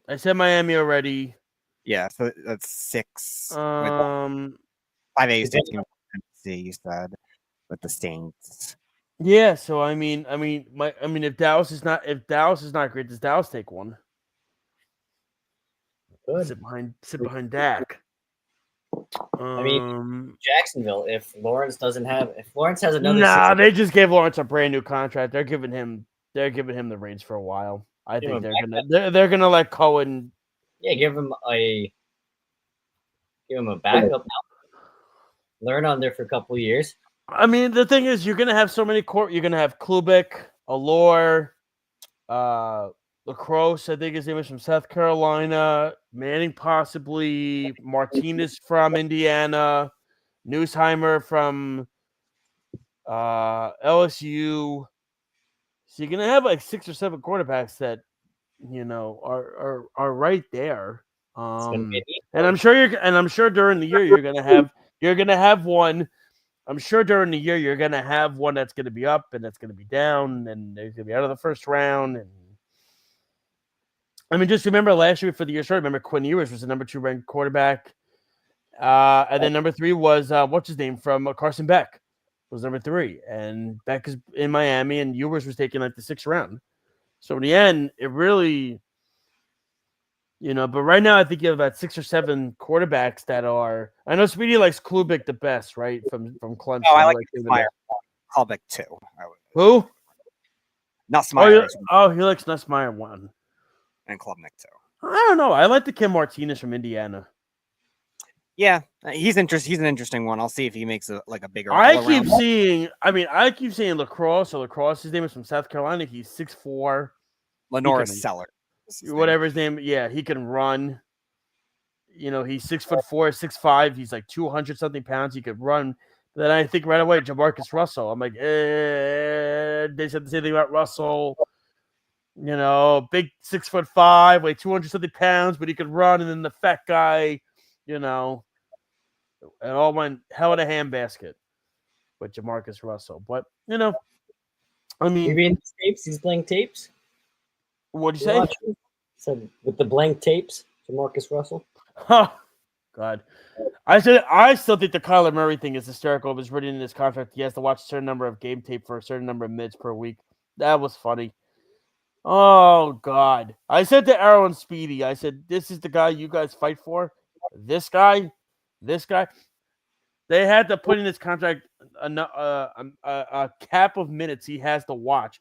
I said Miami already. Yeah, so that's 6. 5 A's you said with the Saints. Yeah, so I mean, if Dallas is not great, does Dallas take one? Good. Sit behind Dak. Jacksonville. If Lawrence has another. Nah, they just gave Lawrence a brand new contract. They're giving him the reins for a while. I think they're gonna let Cohen. Yeah, give him a backup now. Learn on there for a couple of years. I mean, the thing is, you're gonna have so many You're gonna have Klubik, Allure, Lacrosse. I think his name is from South Carolina. Manning, possibly. Martinez from Indiana. Newsheimer from LSU. So you're gonna have like 6 or 7 quarterbacks that are right there. And I'm sure during the year you're gonna have one. I'm sure during the year you're gonna have one that's gonna be up and that's gonna be down, and they're gonna be out of the first round. And I mean, just remember last year for the year started. Remember Quinn Ewers was the number 2 ranked quarterback, and then number 3 was what's his name from Carson Beck was number 3, and Beck is in Miami, and Ewers was taken like the 6th round. So in the end, it really, but right now I think you have about 6 or 7 quarterbacks that are. I know Speedy likes Klubik the best, right? From Clemson. No, I like Nussmeier. Klubik too. Who? Nussmeier. He likes Nussmeier 1. And Klubnik too. I don't know. I like the Kim Martinez from Indiana. Yeah, he's an interesting one. I'll see if he makes a bigger. I keep seeing Lacrosse. So Lacrosse, his name is from South Carolina. He's 6'4". Lenora Seller. Whatever his name. Yeah, he can run. He's 6'4", 6'5". He's like 200 something pounds. He could run. But then I think right away, Jamarcus Russell. I'm like, they said the same thing about Russell. Big 6'5", weigh 200 something pounds, but he could run. And then the fat guy, it all went hell in a handbasket with Jamarcus Russell. But I mean, you reading tapes? He's playing tapes. What'd you say? Said with the blank tapes, Jamarcus Russell. Oh, God. I still think the Kyler Murray thing is hysterical. It was written in his contract. He has to watch a certain number of game tape for a certain number of minutes per week. That was funny. Oh, God. I said to Arrow and Speedy, I said, this is the guy you guys fight for? This guy? They had to put in his contract a cap of minutes he has to watch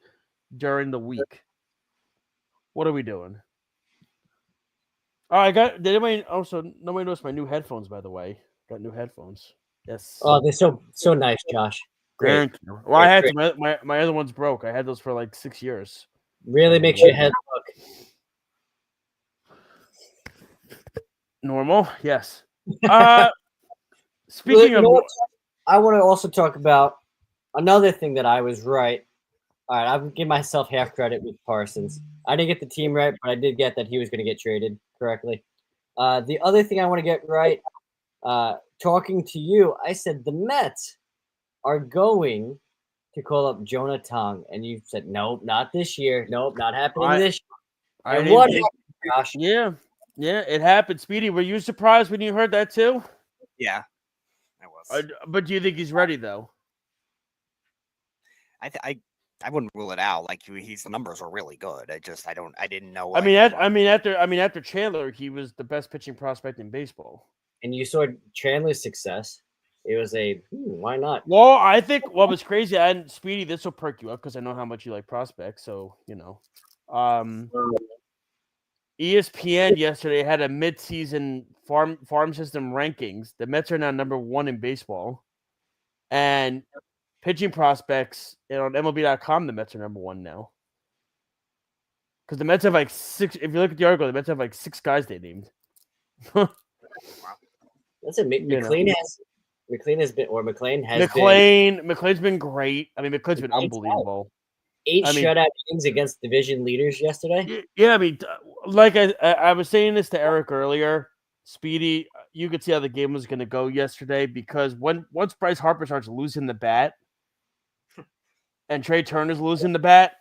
during the week. What are we doing? Oh, nobody noticed my new headphones, by the way. Got new headphones. Yes. Oh, they're so nice, Josh. Great. Thank you. Well, I had to. My other ones broke. I had those for like 6 years. Really makes your head look normal. Yes. Speaking of, I want to also talk about another thing that I was right. All right, I'll give myself half credit with Parsons. I didn't get the team right, but I did get that he was going to get traded correctly. The other thing I want to get right, talking to you, I said the Mets are going to call up 𝐬𝐻𝐿, and you said, nope, not this year. Nope, not happening this year. And what happened, Josh? Yeah, it happened. Speedy, were you surprised when you heard that too? Yeah, I was. But do you think he's ready though? I wouldn't rule it out. Like his numbers were really good. I didn't know. After Chandler, he was the best pitching prospect in baseball. And you saw Chandler's success. It was why not? Well, I think what was crazy, and Speedy, this will perk you up because I know how much you like prospects. So ESPN yesterday had a midseason farm system rankings. The Mets are now number 1 in baseball, and pitching prospects on MLB.com, the Mets are number 1 now. Because the Mets have like 6. If you look at the article, the Mets have like 6 guys they named. That's it. McLean has been McLean's been great. I mean, McLean's been unbelievable. 8 shutout innings against division leaders yesterday. Yeah, I mean, like I was saying this to Eric earlier, Speedy, you could see how the game was going to go yesterday because once Bryce Harper starts losing the bat and Trey Turner's losing the bat,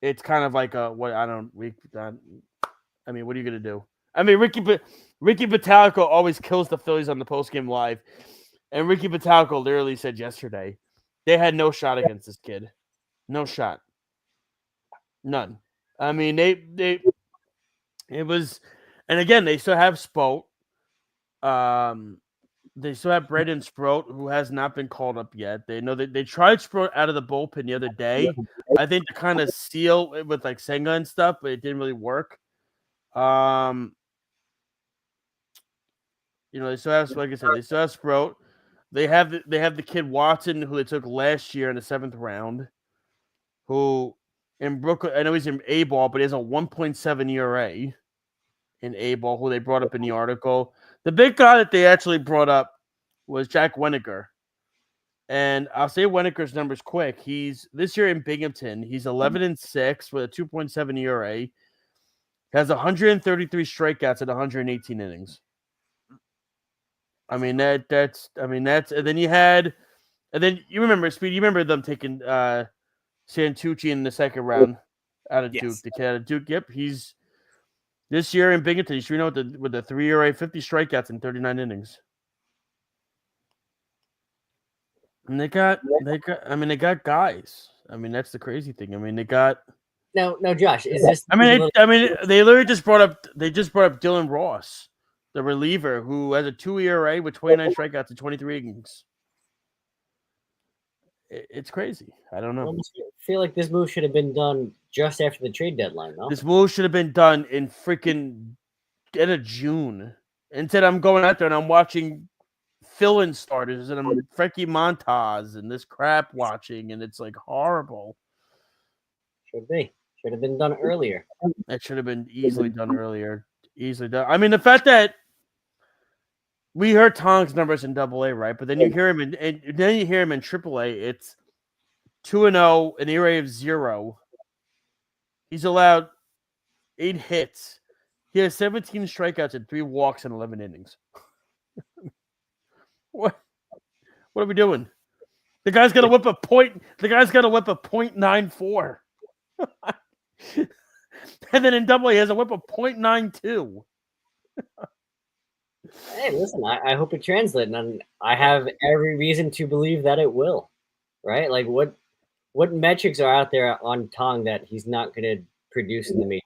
it's kind of like what I mean, what are you going to do? I mean, Ricky Battalico always kills the Phillies on the postgame live, and Ricky Battalico literally said yesterday they had no shot against this kid. No shot. None. I mean, it was, and again, they still have Spote. They still have Braden Sproat, who has not been called up yet. They know that they tried Sproat out of the bullpen the other day. I think to kind of seal it with like Senga and stuff, but it didn't really work. They still have, like I said, they still have Sproat. They have the kid Watson, who they took last year in the 7th round, who in Brooklyn, I know he's in A-ball, but he has a 1.7 ERA in A-ball, who they brought up in the article. The big guy that they actually brought up was Jack Weniger. And I'll say Weniger's numbers quick. He's this year in Binghamton, he's 11-6 with a 2.7 ERA. Has 133 strikeouts at 118 innings. I mean that's and then you remember Speed, you remember them taking Santucci in the 2nd round out of Duke. The kid out of Duke. Yep, he's this year in Binghamton, he's with the 3 ERA, 50 strikeouts in 39 innings. And they got guys. I mean, that's the crazy thing. I mean, they got No, Josh, is this? They literally just brought up Dylan Ross, the reliever, who has a 2 ERA with 29 strikeouts in 23 innings. It's crazy. I don't know. I feel like this move should have been done just after the trade deadline, no? This move should have been done in freaking end of June. Instead, I'm going out there and I'm watching fill-in starters and I'm Frankie Montas and this crap watching, and it's like horrible. Should have been done earlier. That should have been easily done earlier. Easily done. I mean, the fact that we heard Tong's numbers in AA, right? But then you hear him in AAA. It's 2-0, an ERA of 0. He's allowed 8 hits. He has 17 strikeouts and 3 walks in 11 innings. What are we doing? The guy's got to whip a point. The guy's got to whip a .94. And then in AA, he has a whip of .92. Hey, listen, I hope it translates, and I have every reason to believe that it will. Right? Like, what metrics are out there on Tong that he's not going to produce in the majors?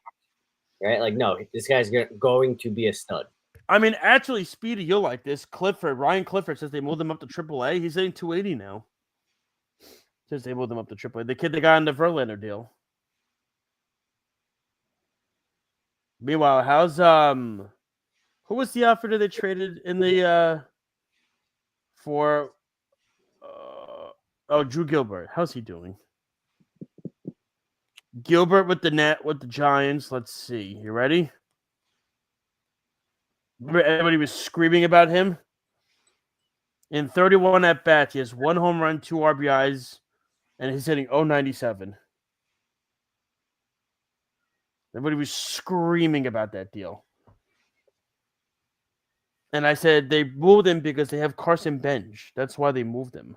Right? Like, no, this guy's going to be a stud. I mean, actually, Speedy, you'll like this. Ryan Clifford says they moved him up to AAA. He's hitting 280 now. Says they moved him up to AAA. The kid that got on the Verlander deal. Meanwhile, how's who was the outfielder they traded in the for Drew Gilbert? How's he doing? Gilbert with the Giants. Let's see. You ready? Remember everybody was screaming about him? In 31 at-bats, he has 1 home run, 2 RBIs, and he's hitting .097. Everybody was screaming about that deal. And I said they moved him because they have Carson Bench. That's why they moved him.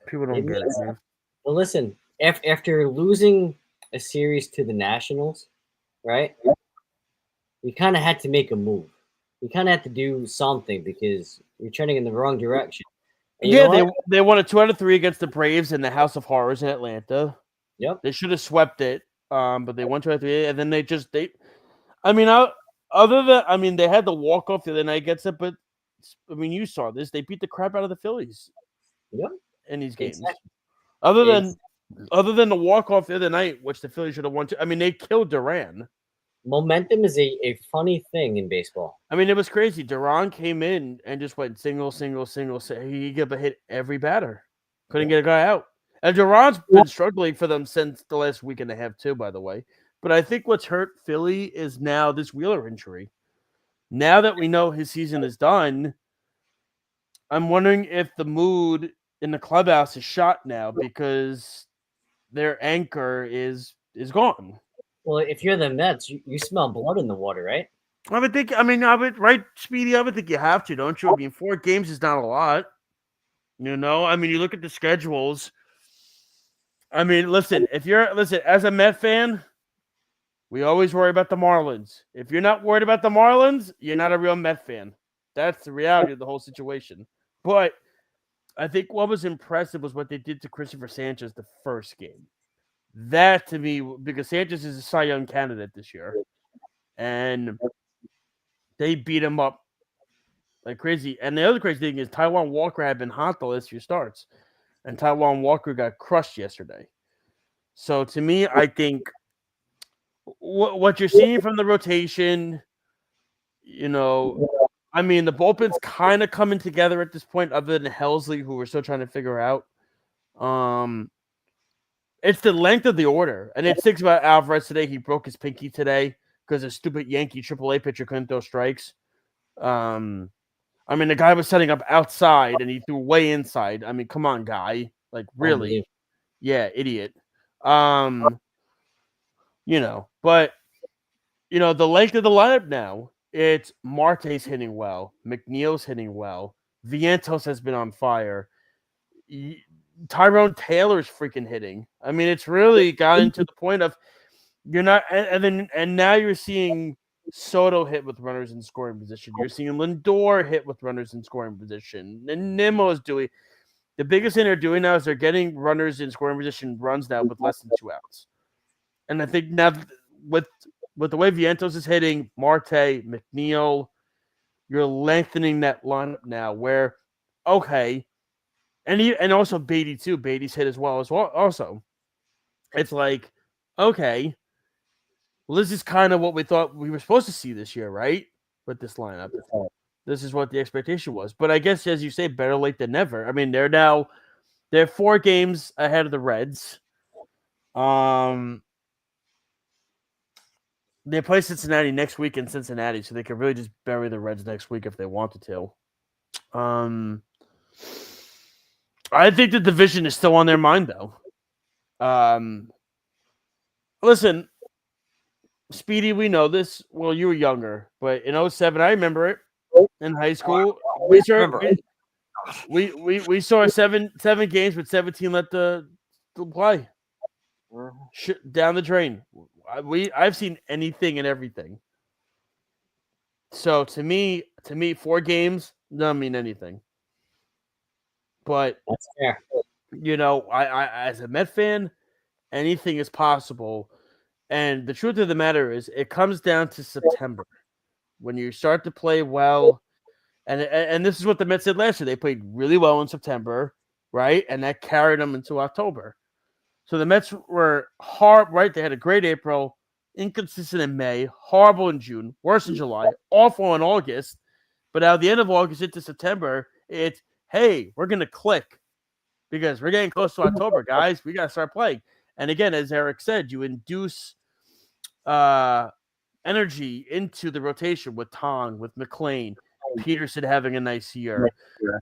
People don't get it, man. Well, listen, after losing a series to the Nationals, right? You kind of had to make a move. You kind of had to do something because you're trending in the wrong direction. And they won a 2 out of 3 against the Braves in the House of Horrors in Atlanta. Yep. They should have swept it, but they won 2 out of 3, and then they had the walk-off the other night against it, but I mean, you saw this. They beat the crap out of the Phillies. Yep. In these games. Exactly. Other than the walk-off the other night, which the Phillies should have won. I mean, they killed Duran. Momentum is a funny thing in baseball. I mean, it was crazy. Duran came in and just went single. He hit every batter. Couldn't get a guy out. And Duran's been struggling for them since the last week and a half, too, by the way. But I think what's hurt Philly is now this Wheeler injury. Now that we know his season is done, I'm wondering if the mood in the clubhouse is shot now because their anchor is gone. Well, if you're the Mets, you smell blood in the water, right? Right, Speedy? I would think you have to, don't you? I mean, 4 games is not a lot. You know? I mean, you look at the schedules. I mean, listen, as a Met fan, we always worry about the Marlins. If you're not worried about the Marlins, you're not a real Met fan. That's the reality of the whole situation. But I think what was impressive was what they did to Christopher Sanchez the first game. That, to me, because Sanchez is a Cy Young candidate this year, and they beat him up like crazy. And the other crazy thing is Taijuan Walker had been hot the last few starts, and Taijuan Walker got crushed yesterday. So, to me, I think what you're seeing from the rotation, I mean, the bullpen's kind of coming together at this point, other than 𝐬𝐫𝐫𝐞, who we're still trying to figure out. It's the length of the order, and it stinks about Alvarez today. He broke his pinky today because a stupid Yankee AAA pitcher couldn't throw strikes. I mean, the guy was setting up outside, and he threw way inside. I mean, come on, guy. Like, really? Yeah, idiot. But, the length of the lineup now, it's Marte's hitting well. McNeil's hitting well. Vientos has been on fire. Tyrone Taylor's freaking hitting. I mean, it's really gotten to the point of you're not, and now you're seeing Soto hit with runners in scoring position. You're seeing Lindor hit with runners in scoring position. And Nimmo is doing the biggest thing they're doing now is they're getting runners in scoring position runs now with less than 2 outs. And I think now with the way Vientos is hitting, Marte, McNeil, you're lengthening that lineup now. Where and also Beatty too. Beatty's hit as well. Also, it's like, okay, well, this is kind of what we thought we were supposed to see this year, right? With this lineup, this is what the expectation was. But I guess, as you say, better late than never. I mean, they're 4 games ahead of the Reds. They play Cincinnati next week in Cincinnati, so they could really just bury the Reds next week if they wanted to. I think the division is still on their mind, though. Listen, Speedy, we know this. Well, you were younger, but in 2007, I remember it. In high school, we saw 7 games with 17 left to play. Down the drain. I've seen anything and everything. So to me, 4 games doesn't mean anything. But that's fair. I as a Met fan, anything is possible. And the truth of the matter is, it comes down to September when you start to play well. And this is what the Mets did last year. They played really well in September, right? And that carried them into October. So the Mets were hard, right? They had a great April, inconsistent in May, horrible in June, worse in July, awful in August. But at the end of August into September, it's, hey, we're going to click because we're getting close to October, guys. We got to start playing. And again, as Eric said, you induce energy into the rotation with Tong, with McLean, Peterson having a nice year.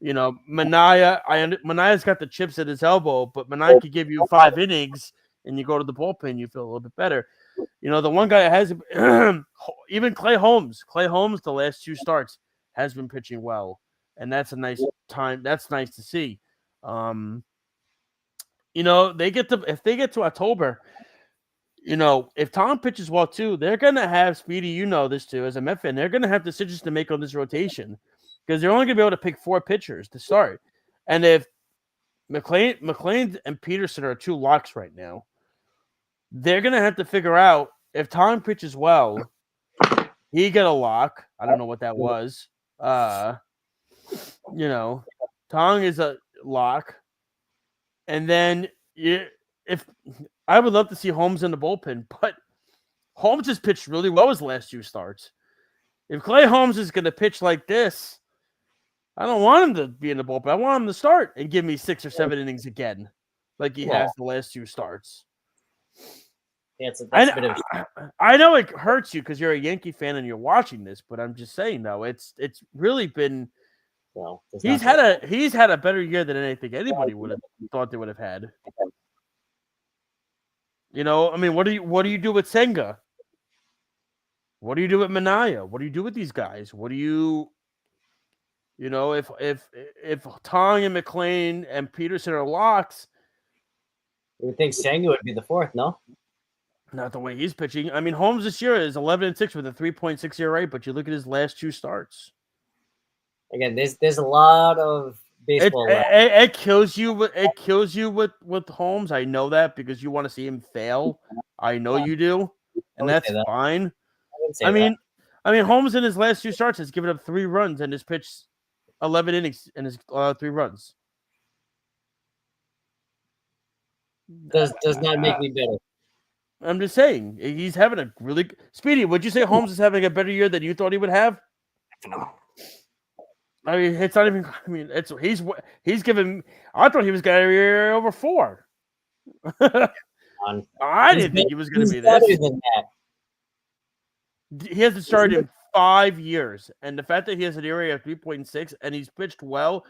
Manaya's got the chips at his elbow, but Manaya could give you 5 innings and you go to the bullpen, you feel a little bit better. The one guy that has even Clay Holmes, the last 2 starts has been pitching well. And that's a nice time. That's nice to see. If they get to October, if Tom pitches well too, they're gonna have Speedy. This too, as a Met fan, they're gonna have decisions to make on this rotation because they're only gonna be able to pick 4 pitchers to start. And if McLean and Peterson are 2 locks right now, they're gonna have to figure out if Tom pitches well, he get a lock. I don't know what that was. Tong is a lock. And then if I would love to see Holmes in the bullpen, but Holmes has pitched really well his last 2 starts. If Clay Holmes is going to pitch like this, I don't want him to be in the bullpen. I want him to start and give me 6 or 7 innings again, like he has the last 2 starts. Yeah, I know it hurts you because you're a Yankee fan and you're watching this, but I'm just saying though, it's really been. Well, he's had a better year than anything anybody would have thought they would have had. What do you do with Senga? What do you do with Manaya? What do you do with these guys? What do you if Tong and McLean and Peterson are locks? You would think Senga would be the 4th, no? Not the way he's pitching. I mean, Holmes this year is 11-6 with a 3.6 ERA, but you look at his last 2 starts. Again, there's a lot of baseball. It kills you. It kills you with Holmes. I know that because you want to see him fail. I know you do, and that's fine. I mean, Holmes in his last 2 starts has given up 3 runs and has pitched 11 innings and has 3 runs. Does not make me better. I'm just saying he's having a really Speedy. Would you say Holmes is having a better year than you thought he would have? No. I mean, it's not even. I mean, he's given. I thought he was going to be over 4. I didn't think he was going to be better this. than that. He hasn't started in 5 years, and the fact that he has an area of 3.6 and he's pitched well.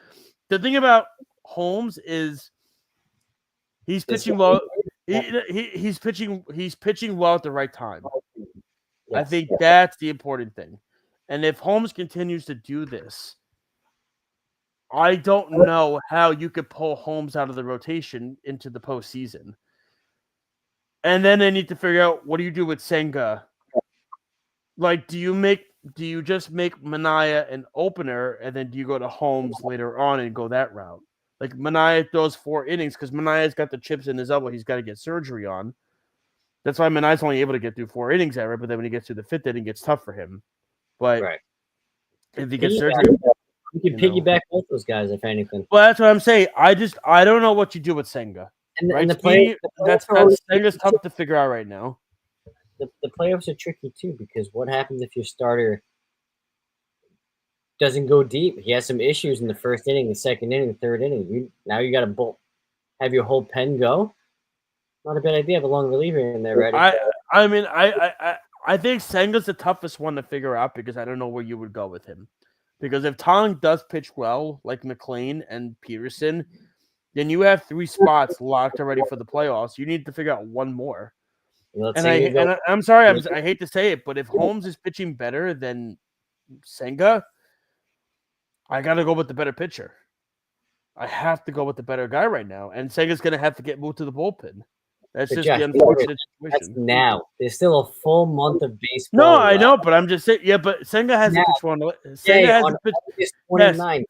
The thing about Holmes is he's pitching well. He's pitching well at the right time. Yes. I think that's the important thing. And if Holmes continues to do this, I don't know how you could pull Holmes out of the rotation into the postseason. And then they need to figure out, what do you do with 𝐮𝐬𝐽? Like, do you just make Manaea an opener, and then do you go to Holmes later on and go that route? Like, Manaea throws 4 innings because Manaea's got the chips in his elbow he's got to get surgery on. That's why Manaea's only able to get through 4 innings ever, but then when he gets to the 5th inning, it gets tough for him. But if he gets surgery, you can piggyback both those guys, if anything. Well, that's what I'm saying. I don't know what you do with 𝐮𝐬𝐽. Right? And the play, that's 𝐮𝐬𝐽's tough to figure out right now. The playoffs are tricky too, because what happens if your starter doesn't go deep? He has some issues in the first inning, the second inning, the third inning. Now you got to have your whole pen go. Not a bad idea. Have a long reliever in there, right? I mean, I think 𝐮𝐬𝐽's the toughest one to figure out because I don't know where you would go with him. Because if Tong does pitch well, like McLean and Peterson, then you have 3 spots locked already for the playoffs. You need to figure out one more. I'm sorry, I hate to say it, but if Holmes is pitching better than 𝐮𝐬𝐽, I got to go with the better pitcher. I have to go with the better guy right now, and 𝐮𝐬𝐽's going to have to get moved to the bullpen. That's just the unfortunate situation. That's now. There's still a full month of baseball. No, I know, but I'm just saying. Yeah, but 𝐮𝐬𝐽 hasn't pitched one. 𝐮𝐬𝐽 hasn't pitched. Yes.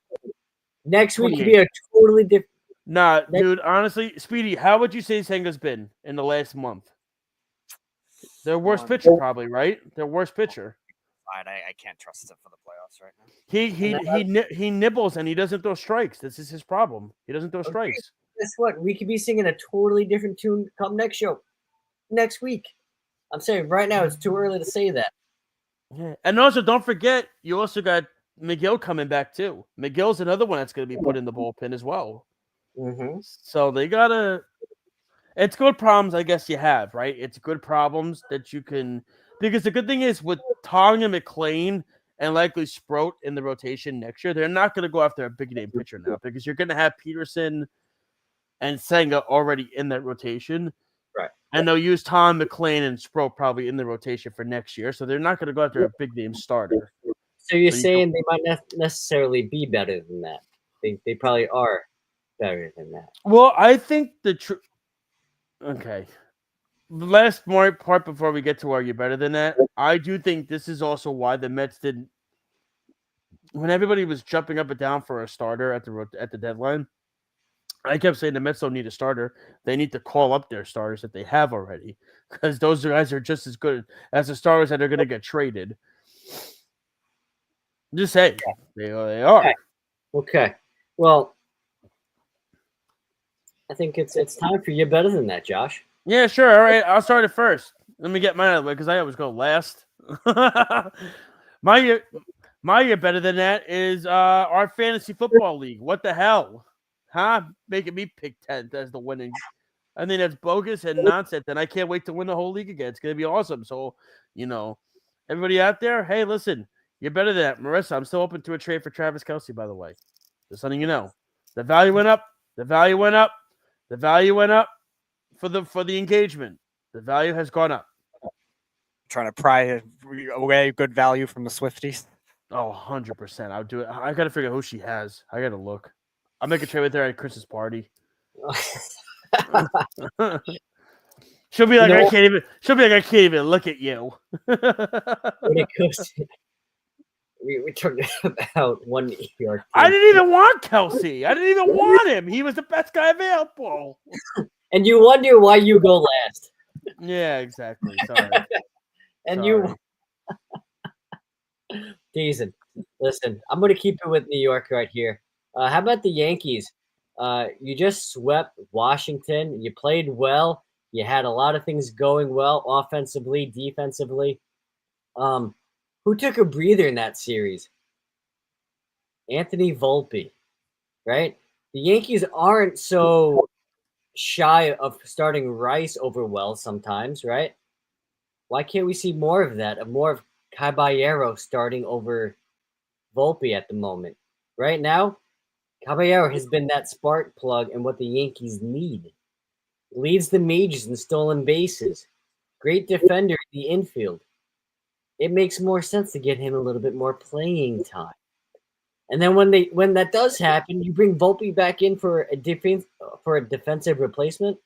Next week could be a totally different. Nah, dude. Honestly, Speedy, how would you say 𝐮𝐬𝐽's been in the last month? Their worst pitcher, probably, right? Their worst pitcher. I can't trust him for the playoffs right now. He nibbles and he doesn't throw strikes. This is his problem. He doesn't throw strikes. Guess what? We could be singing a totally different tune come next week. I'm saying right now it's too early to say that. Yeah. And also, don't forget, you also got McGill coming back too. McGill's another one that's going to be put in the bullpen as well. Mm-hmm. So they gotta. It's good problems, I guess you have, right? It's good problems that you can, because the good thing is with Tong and McLean and likely Sproat in the rotation next year, they're not going to go after a big name pitcher now because you're going to have Peterson and 𝐮𝐬𝐽 already in that rotation. Right. And they'll use Tom, McLean, and Sproat probably in the rotation for next year. So they're not going to go after a big name starter. So you're saying they might not necessarily be better than that. They probably are better than that. Well, I think okay. The last part before we get to are you better than that? I do think this is also why the Mets didn't. When everybody was jumping up and down for a starter at the deadline, I kept saying the Mets don't need a starter. They need to call up their starters that they have already, because those guys are just as good as the starters that are going to get traded. Just saying, they are. Okay. Well, I think it's time for you better than that, Josh. Yeah, sure. All right, I'll start it first. Let me get mine out of the way because I always go last. My year better than that is our fantasy football league. What the hell? Huh? Making me pick 10th as the winning. I think that's bogus and nonsense, and I can't wait to win the whole league again. It's going to be awesome. So, everybody out there, hey, listen, you're better than that. Marissa, I'm still open to a trade for Travis Kelce, by the way. Just letting you know. The value went up. The value went up. The value went up for the engagement. The value has gone up. Trying to pry away good value from the Swifties. Oh, 100%. I would do it. I got to figure out who she has. I got to look. I'll make a trade with her at Chris's party. She'll be like, I can't even look at you. When it goes to, we talked about one New York team. I didn't even want Kelce. I didn't even want him. He was the best guy available. And you wonder why you go last. Yeah, exactly. Sorry. And you 𝐃𝐨𝐧'𝐭. Listen, I'm going to keep it with New York right here. How about the Yankees? You just swept Washington. You played well. You had a lot of things going well, offensively, defensively. Who took a breather in that series? Anthony Volpe, right? The Yankees aren't so shy of starting Rice over Wells sometimes, right? Why can't we see more of that? More of Caballero starting over Volpe at the moment. Right now, Caballero has been that spark plug and what the Yankees need. Leads the majors in stolen bases. Great defender in the infield. It makes more sense to get him a little bit more playing time. And then when that does happen, you bring Volpe back in for a defensive replacement.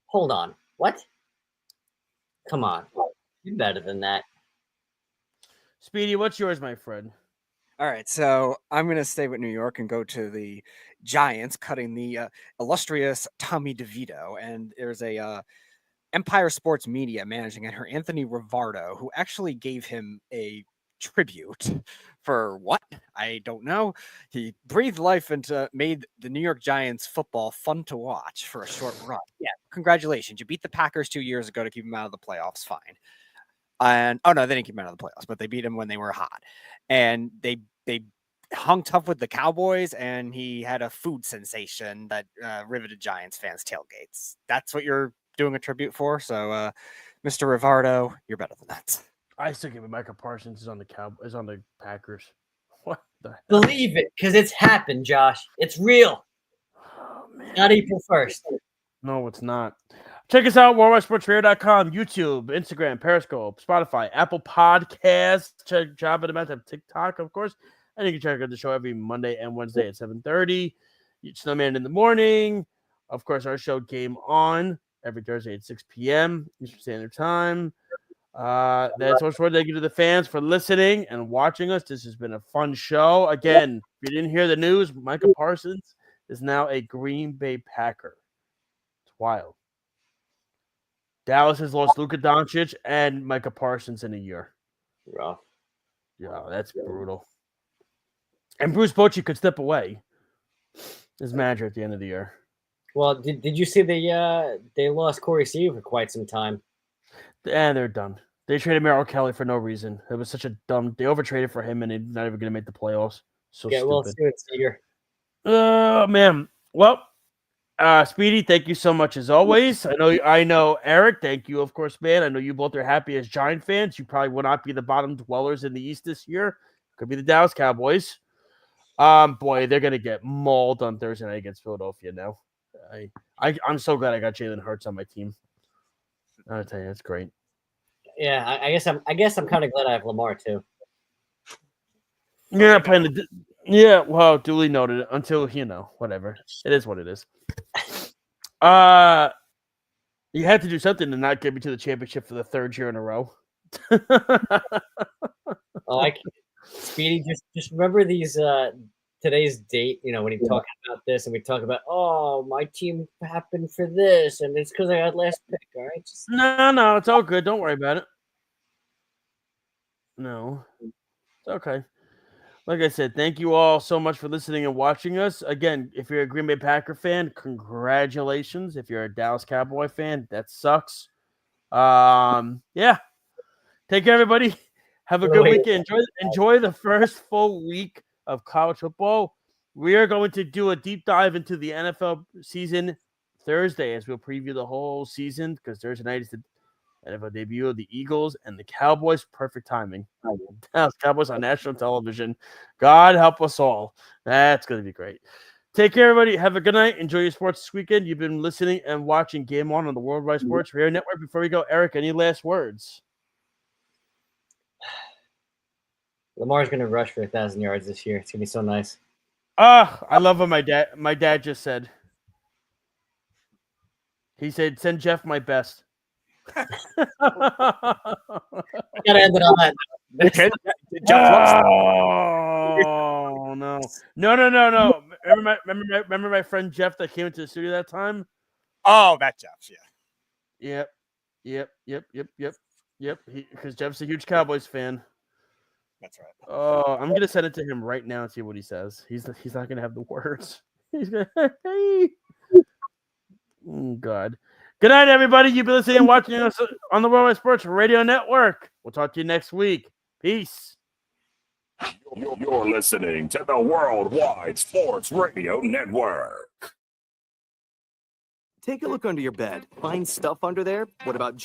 Hold on, what? Come on, you're better than that. Speedy, what's yours, my friend? All right, so I'm going to stay with New York and go to the Giants, cutting the illustrious Tommy DeVito. And there's a Empire Sports Media managing editor, Anthony Rivardo, who actually gave him a tribute for what? I don't know. He breathed life into, made the New York Giants football fun to watch for a short run. Yeah, congratulations. You beat the Packers 2 years ago to keep them out of the playoffs. Fine. And oh no, they didn't keep them out of the playoffs, but they beat them when they were hot. And they hung tough with the Cowboys, and he had a food sensation that riveted Giants fans' tailgates. That's what you're doing a tribute for. So, Mr. Rivardo, you're better than that. I still give it Micah Parsons is on the Packers. What the hell? Believe it, because it's happened, Josh. It's real. Oh, man. Not April 1st. No, it's not. Check us out, worldwidesportsradio.com, YouTube, Instagram, Periscope, Spotify, Apple Podcasts. Check Job at the Mets, TikTok, of course. And you can check out the show every Monday and Wednesday at 7:30. Snowman in the morning. Of course, our show Game On every Thursday at 6 p.m. Eastern Standard Time. That's much more thank you to the fans for listening and watching us. This has been a fun show. Again, if you didn't hear the news, Micah Parsons is now a Green Bay Packer. It's wild. Dallas has lost Luka Doncic and Micah Parsons in a year. Rough. Yeah, that's brutal. And Bruce Bochy could step away as manager at the end of the year. Well, did you see they lost Corey Seager for quite some time? And they're done. They traded Merrill Kelly for no reason. It was such a dumb. They overtraded for him, and they're not even going to make the playoffs. So yeah, stupid. well, Stuart Seager. Oh man. Well, Speedy, thank you so much as always. I know, Eric. Thank you, of course, man. I know you both are happy as Giant fans. You probably will not be the bottom dwellers in the East this year. Could be the Dallas Cowboys. Boy, they're gonna get mauled on Thursday night against Philadelphia. Now, I'm so glad I got Jalen Hurts on my team. I'll tell you, that's great. Yeah, I guess I'm kind of glad I have Lamar too. You're not playing the. Yeah, well, duly noted. Until whatever. It is what it is. You had to do something to not get me to the championship for the third year in a row. Speedy, just remember these today's date. When you talk about this, and we talk about, oh, my team happened for this, and it's because I had last pick. All right, No, it's all good. Don't worry about it. No, it's okay. Like I said, thank you all so much for listening and watching us. Again, if you're a Green Bay Packer fan, congratulations. If you're a Dallas Cowboy fan, that sucks. Yeah. Take care, everybody. Have a good weekend. Enjoy the first full week of college football. We are going to do a deep dive into the NFL season Thursday as we'll preview the whole season because Thursday night is the NFL debut of the Eagles and the Cowboys. Perfect timing. Dallas Cowboys on national television. God help us all. That's going to be great. Take care, everybody. Have a good night. Enjoy your sports this weekend. You've been listening and watching Game On the Worldwide Sports Radio Network. Before we go, Eric, any last words? Lamar's going to rush for 1,000 yards this year. It's going to be so nice. I love what my dad just said. He said, send Jeff my best. Gotta end it on that. Oh no! Remember my friend Jeff that came into the studio that time? Oh, that Jeff, yeah. Yep. Because Jeff's a huge Cowboys fan. That's right. Oh, I'm gonna send it to him right now and see what he says. He's not gonna have the words. He's gonna. God. Good night, everybody. You've been listening and watching us on the Worldwide Sports Radio Network. We'll talk to you next week. Peace. You're listening to the Worldwide Sports Radio Network. Take a look under your bed. Find stuff under there? What about